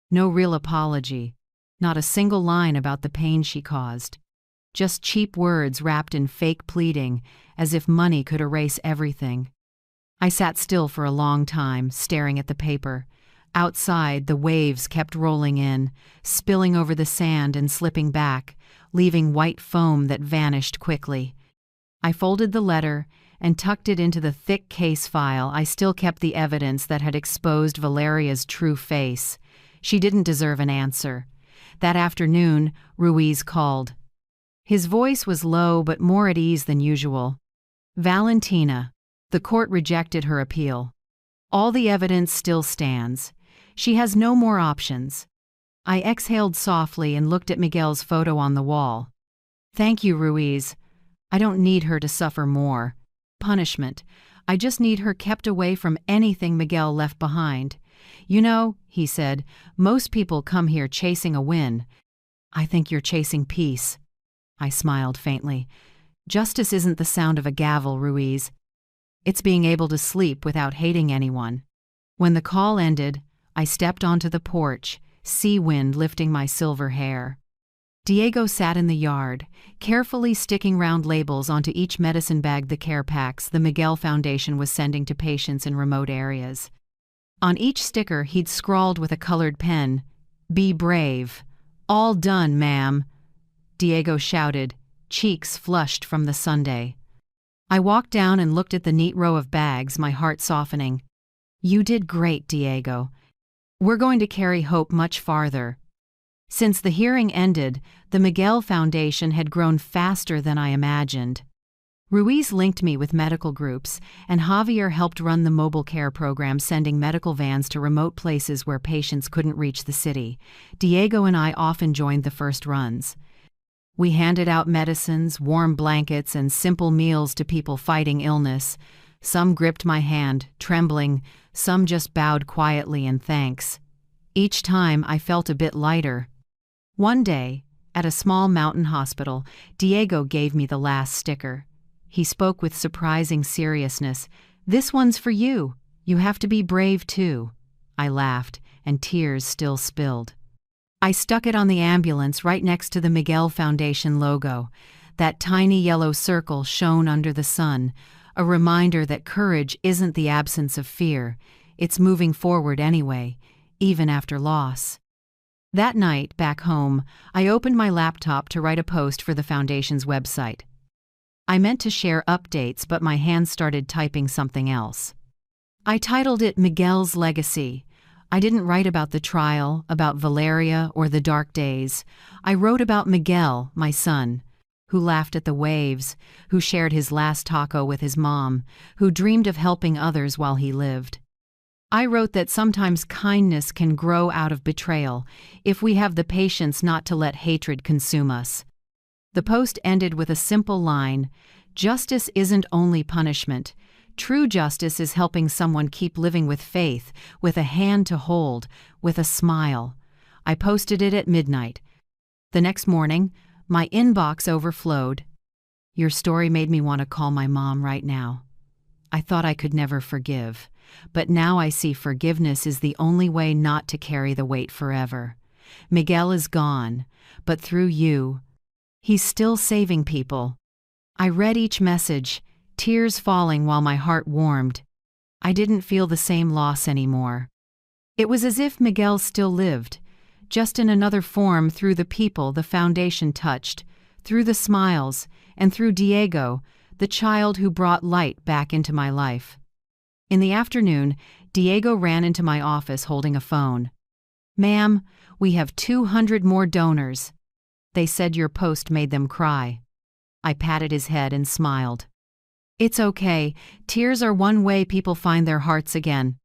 No real apology. Not a single line about the pain she caused. Just cheap words wrapped in fake pleading, as if money could erase everything. I sat still for a long time, staring at the paper. Outside, the waves kept rolling in, spilling over the sand and slipping back, leaving white foam that vanished quickly. I folded the letter and tucked it into the thick case file. I still kept the evidence that had exposed Valeria's true face. She didn't deserve an answer. That afternoon, Ruiz called. His voice was low but more at ease than usual. "Valentina, the court rejected her appeal. All the evidence still stands. She has no more options." I exhaled softly and looked at Miguel's photo on the wall. "Thank you, Ruiz. I don't need her to suffer more punishment. I just need her kept away from anything Miguel left behind. You know," he said, "most people come here chasing a win. I think you're chasing peace." I smiled faintly. "Justice isn't the sound of a gavel, Ruiz. It's being able to sleep without hating anyone." When the call ended, I stepped onto the porch, sea wind lifting my silver hair. Diego sat in the yard, carefully sticking round labels onto each medicine bag, the care packs the Miguel Foundation was sending to patients in remote areas. On each sticker he'd scrawled with a colored pen, "Be brave. All done, ma'am." Diego shouted, cheeks flushed from the sundae. I walked down and looked at the neat row of bags, my heart softening. You did great, Diego. We're going to carry hope much farther. Since the hearing ended, the Miguel Foundation had grown faster than I imagined. Ruiz linked me with medical groups, and Javier helped run the mobile care program, sending medical vans to remote places where patients couldn't reach the city. Diego and I often joined the first runs. We handed out medicines, warm blankets, and simple meals to people fighting illness. Some gripped my hand, trembling, some just bowed quietly in thanks. Each time I felt a bit lighter. One day, at a small mountain hospital, Diego gave me the last sticker. He spoke with surprising seriousness. "This one's for you. You have to be brave too." I laughed, and tears still spilled. I stuck it on the ambulance right next to the Miguel Foundation logo. That tiny yellow circle shone under the sun, a reminder that courage isn't the absence of fear, it's moving forward anyway, even after loss. That night, back home, I opened my laptop to write a post for the Foundation's website. I meant to share updates, but my hand started typing something else. I titled it Miguel's Legacy. I didn't write about the trial, about Valeria, or the dark days. I wrote about Miguel, my son, who laughed at the waves, who shared his last taco with his mom, who dreamed of helping others while he lived. I wrote that sometimes kindness can grow out of betrayal if we have the patience not to let hatred consume us. The post ended with a simple line: "Justice isn't only punishment. True justice is helping someone keep living with faith, with a hand to hold, with a smile." I posted it at midnight. The next morning, my inbox overflowed. "Your story made me want to call my mom right now. I thought I could never forgive, but now I see forgiveness is the only way not to carry the weight forever. Miguel is gone, but through you, he's still saving people." I read each message, tears falling while my heart warmed. I didn't feel the same loss anymore. It was as if Miguel still lived, just in another form, through the people the Foundation touched, through the smiles, and through Diego, the child who brought light back into my life. In the afternoon, Diego ran into my office holding a phone. "Ma'am, we have 200 more donors. They said your post made them cry." I patted his head and smiled. "It's okay. Tears are one way people find their hearts again."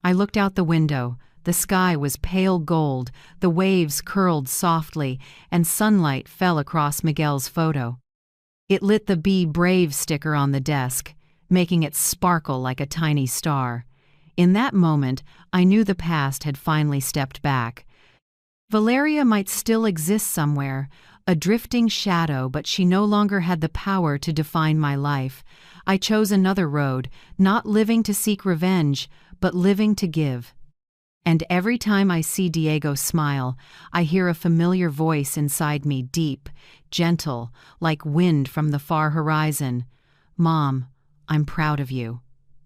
I looked out the window. The sky was pale gold, the waves curled softly, and sunlight fell across Miguel's photo. It lit the "Be Brave" sticker on the desk, making it sparkle like a tiny star. In that moment, I knew the past had finally stepped back. Valeria might still exist somewhere, a drifting shadow, but she no longer had the power to define my life. I chose another road, not living to seek revenge, but living to give. And every time I see Diego smile, I hear a familiar voice inside me, deep, gentle, like wind from the far horizon. "Mom, I'm proud of you."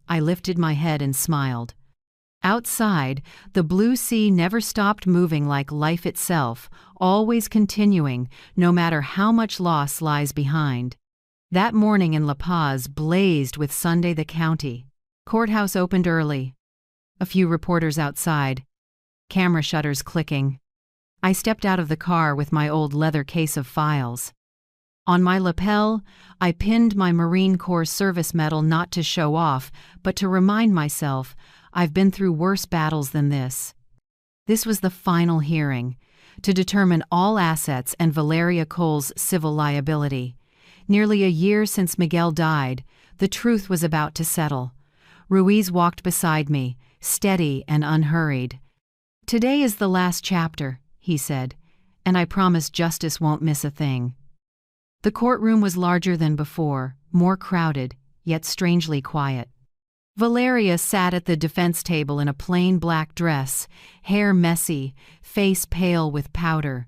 I lifted my head and smiled. Outside, the blue sea never stopped moving, like life itself, always continuing, no matter how much loss lies behind. That morning in La Paz blazed with Sunday the county. Courthouse opened early. A few reporters outside. Camera shutters clicking. I stepped out of the car with my old leather case of files. On my lapel, I pinned my Marine Corps service medal, not to show off, but to remind myself I've been through worse battles than this. This was the final hearing, to determine all assets and Valeria Cole's civil liability. Nearly a year since Miguel died, the truth was about to settle. Ruiz walked beside me, steady and unhurried. "Today is the last chapter," he said, "and I promise justice won't miss a thing." The courtroom was larger than before, more crowded, yet strangely quiet. Valeria sat at the defense table in a plain black dress, hair messy, face pale with powder.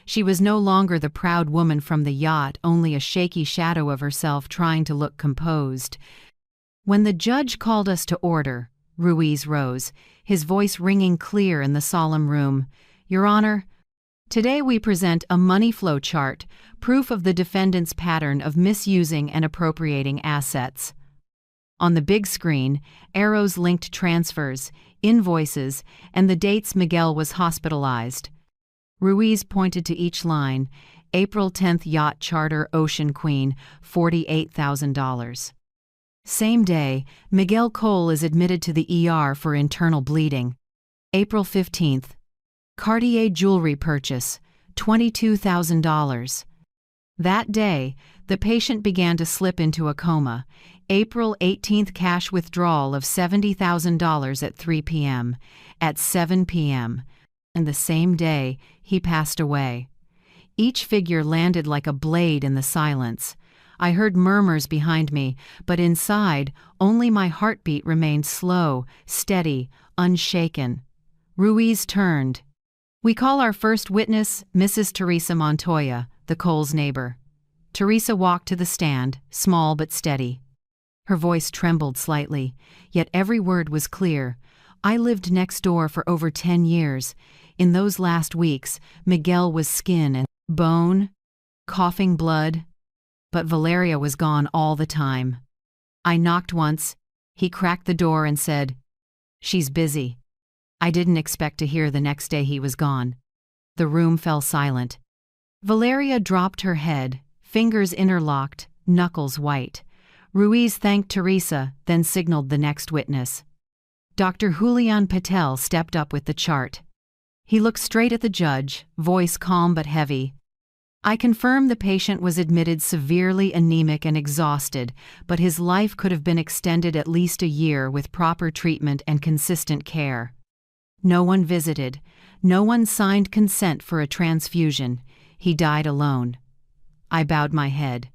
She was no longer the proud woman from the yacht, only a shaky shadow of herself trying to look composed. When the judge called us to order, Ruiz rose, his voice ringing clear in the solemn room. "Your Honor, Today we present a money flow chart, proof of the defendant's pattern of misusing and appropriating assets. On the big screen, arrows linked transfers, invoices, and the dates Miguel was hospitalized. Ruiz pointed to each line. April 10th yacht charter Ocean Queen, $48,000. Same day, Miguel Cole is admitted to the ER for internal bleeding. April 15th. Cartier jewelry purchase, $22,000. That day, the patient began to slip into a coma. April 18th cash withdrawal of $70,000 at 3 p.m. At 7 p.m. And the same day, he passed away. Each figure landed like a blade in the silence. I heard murmurs behind me, but inside, only my heartbeat remained slow, steady, unshaken. Ruiz turned. We call our first witness Mrs. Teresa Montoya, the Coles' neighbor. Teresa walked to the stand, small but steady. Her voice trembled slightly, yet every word was clear. I lived next door for over 10 years. In those last weeks, Miguel was skin and bone, coughing blood. But Valeria was gone all the time. I knocked once. He cracked the door and said, "She's busy." I didn't expect to hear the next day he was gone. The room fell silent. Valeria dropped her head, fingers interlocked, knuckles white. Ruiz thanked Teresa, then signaled the next witness. Dr. Julian Patel stepped up with the chart. He looked straight at the judge, voice calm but heavy. I confirm the patient was admitted severely anemic and exhausted, but his life could have been extended at least a year with proper treatment and consistent care. No one visited. No one signed consent for a transfusion. He died alone. I bowed my head.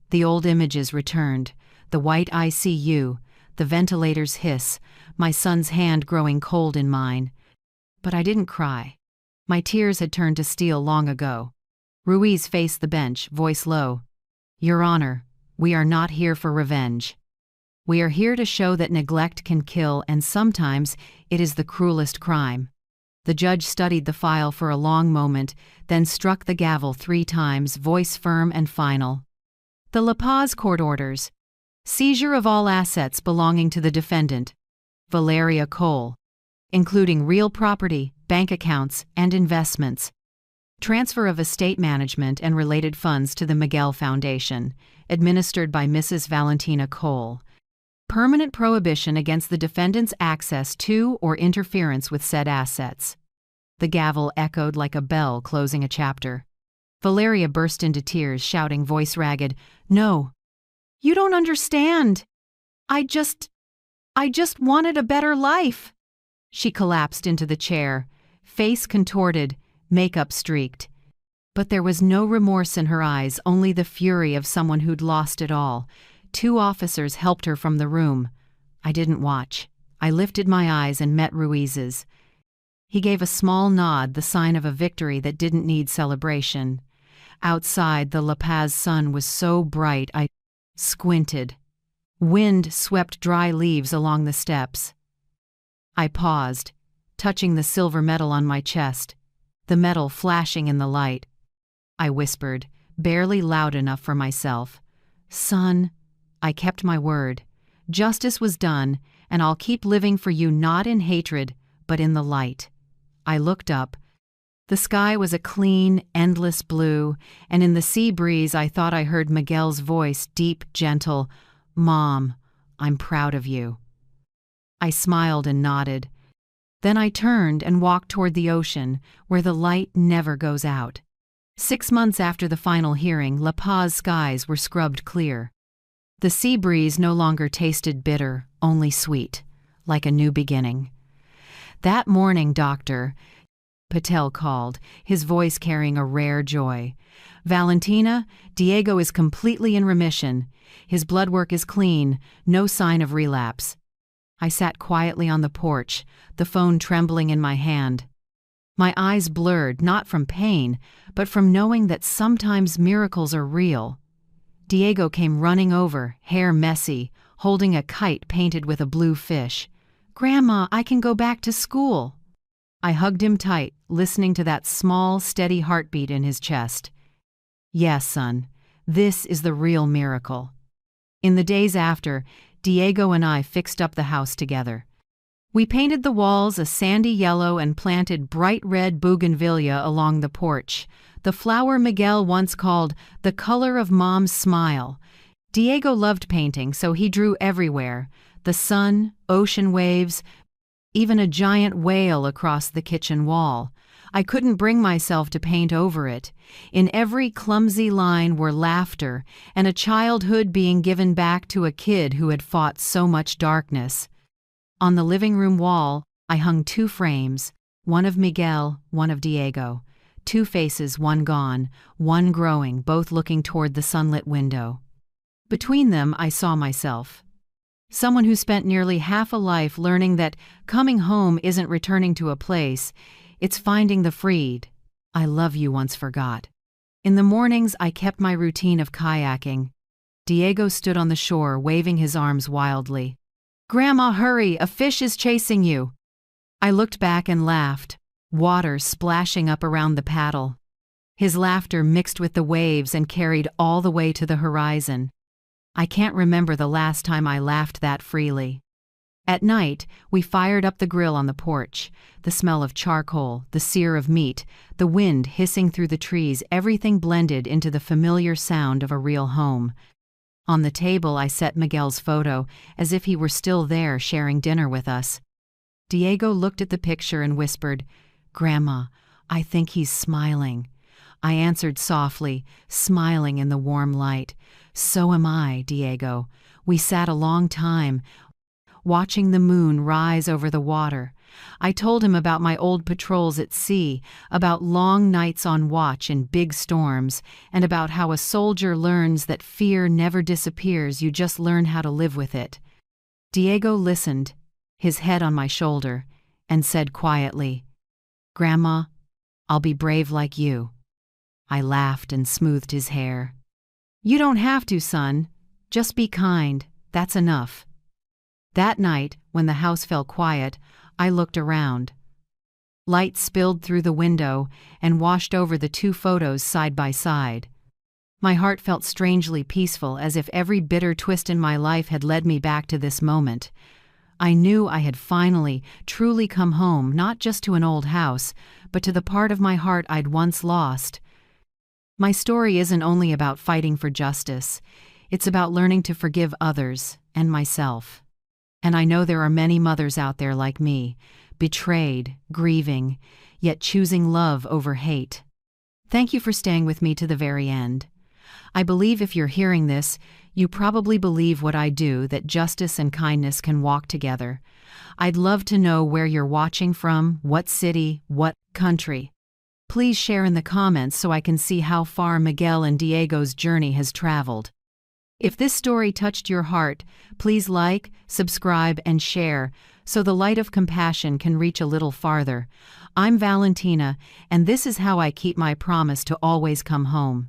The old images returned. The white ICU, the ventilator's hiss, my son's hand growing cold in mine. But I didn't cry. My tears had turned to steel long ago. Ruiz faced the bench, voice low. "Your Honor, we are not here for revenge. We are here to show that neglect can kill, and sometimes it is the cruelest crime." The judge studied the file for a long moment, then struck the gavel 3 times, voice firm and final. The La Paz court orders. Seizure of all assets belonging to the defendant, Valeria Cole, including real property, bank accounts, and investments. Transfer of estate management and related funds to the Miguel Foundation, administered by Mrs. Valentina Cole. Permanent prohibition against the defendant's access to or interference with said assets. The gavel echoed like a bell closing a chapter. Valeria burst into tears, shouting, voice ragged, "No! You don't understand! I just wanted a better life!" She collapsed into the chair, face contorted, makeup streaked. But there was no remorse in her eyes, only the fury of someone who'd lost it all. 2 officers helped her from the room. I didn't watch. I lifted my eyes and met Ruiz's. He gave a small nod, the sign of a victory that didn't need celebration. Outside, the La Paz sun was so bright I squinted. Wind swept dry leaves along the steps. I paused, touching the silver medal on my chest, the metal flashing in the light. I whispered, barely loud enough for myself, "Son, I kept my word. Justice was done, and I'll keep living for you not in hatred, but in the light." I looked up. The sky was a clean, endless blue, and in the sea breeze I thought I heard Miguel's voice, deep, gentle, "Mom, I'm proud of you." I smiled and nodded. Then I turned and walked toward the ocean, where the light never goes out. 6 months after the final hearing, La Paz skies were scrubbed clear. The sea breeze no longer tasted bitter, only sweet, like a new beginning. "That morning, Doctor," Patel called, his voice carrying a rare joy. "Valentina, Diego is completely in remission. His blood work is clean, no sign of relapse." I sat quietly on the porch, the phone trembling in my hand. My eyes blurred, not from pain, but from knowing that sometimes miracles are real. Diego came running over, hair messy, holding a kite painted with a blue fish. "Grandma, I can go back to school." I hugged him tight, listening to that small, steady heartbeat in his chest. Yes, son, this is the real miracle. In the days after, Diego and I fixed up the house together. We painted the walls a sandy yellow and planted bright red bougainvillea along the porch, the flower Miguel once called the color of Mom's smile. Diego loved painting, so he drew everywhere: the sun, ocean waves, even a giant whale across the kitchen wall. I couldn't bring myself to paint over it. In every clumsy line were laughter and a childhood being given back to a kid who had fought so much darkness. On the living room wall, I hung 2 frames, one of Miguel, one of Diego. 2 faces, one gone, one growing, both looking toward the sunlit window. Between them, I saw myself. Someone who spent nearly half a life learning that coming home isn't returning to a place, it's finding the freed I love you once forgot. In the mornings, I kept my routine of kayaking. Diego stood on the shore, waving his arms wildly. "Grandma, hurry, a fish is chasing you." I looked back and laughed, water splashing up around the paddle. His laughter mixed with the waves and carried all the way to the horizon. I can't remember the last time I laughed that freely. At night, we fired up the grill on the porch. The smell of charcoal, the sear of meat, the wind hissing through the trees, everything blended into the familiar sound of a real home. On the table, I set Miguel's photo, as if he were still there sharing dinner with us. Diego looked at the picture and whispered, "Grandma, I think he's smiling." I answered softly, smiling in the warm light. "So am I, Diego." We sat a long time, watching the moon rise over the water. I told him about my old patrols at sea, about long nights on watch in big storms, and about how a soldier learns that fear never disappears, you just learn how to live with it. Diego listened, his head on my shoulder, and said quietly, "Grandma, I'll be brave like you." I laughed and smoothed his hair. "You don't have to, son. Just be kind. That's enough." That night, when the house fell quiet, I looked around. Light spilled through the window and washed over the 2 photos side by side. My heart felt strangely peaceful, as if every bitter twist in my life had led me back to this moment. I knew I had finally, truly come home, not just to an old house, but to the part of my heart I'd once lost. My story isn't only about fighting for justice. It's about learning to forgive others and myself. And I know there are many mothers out there like me, betrayed, grieving, yet choosing love over hate. Thank you for staying with me to the very end. I believe if you're hearing this, you probably believe what I do, that justice and kindness can walk together. I'd love to know where you're watching from, what city, what country. Please share in the comments so I can see how far Miguel and Diego's journey has traveled. If this story touched your heart, please like, subscribe, and share so the light of compassion can reach a little farther. I'm Valentina, and this is how I keep my promise to always come home.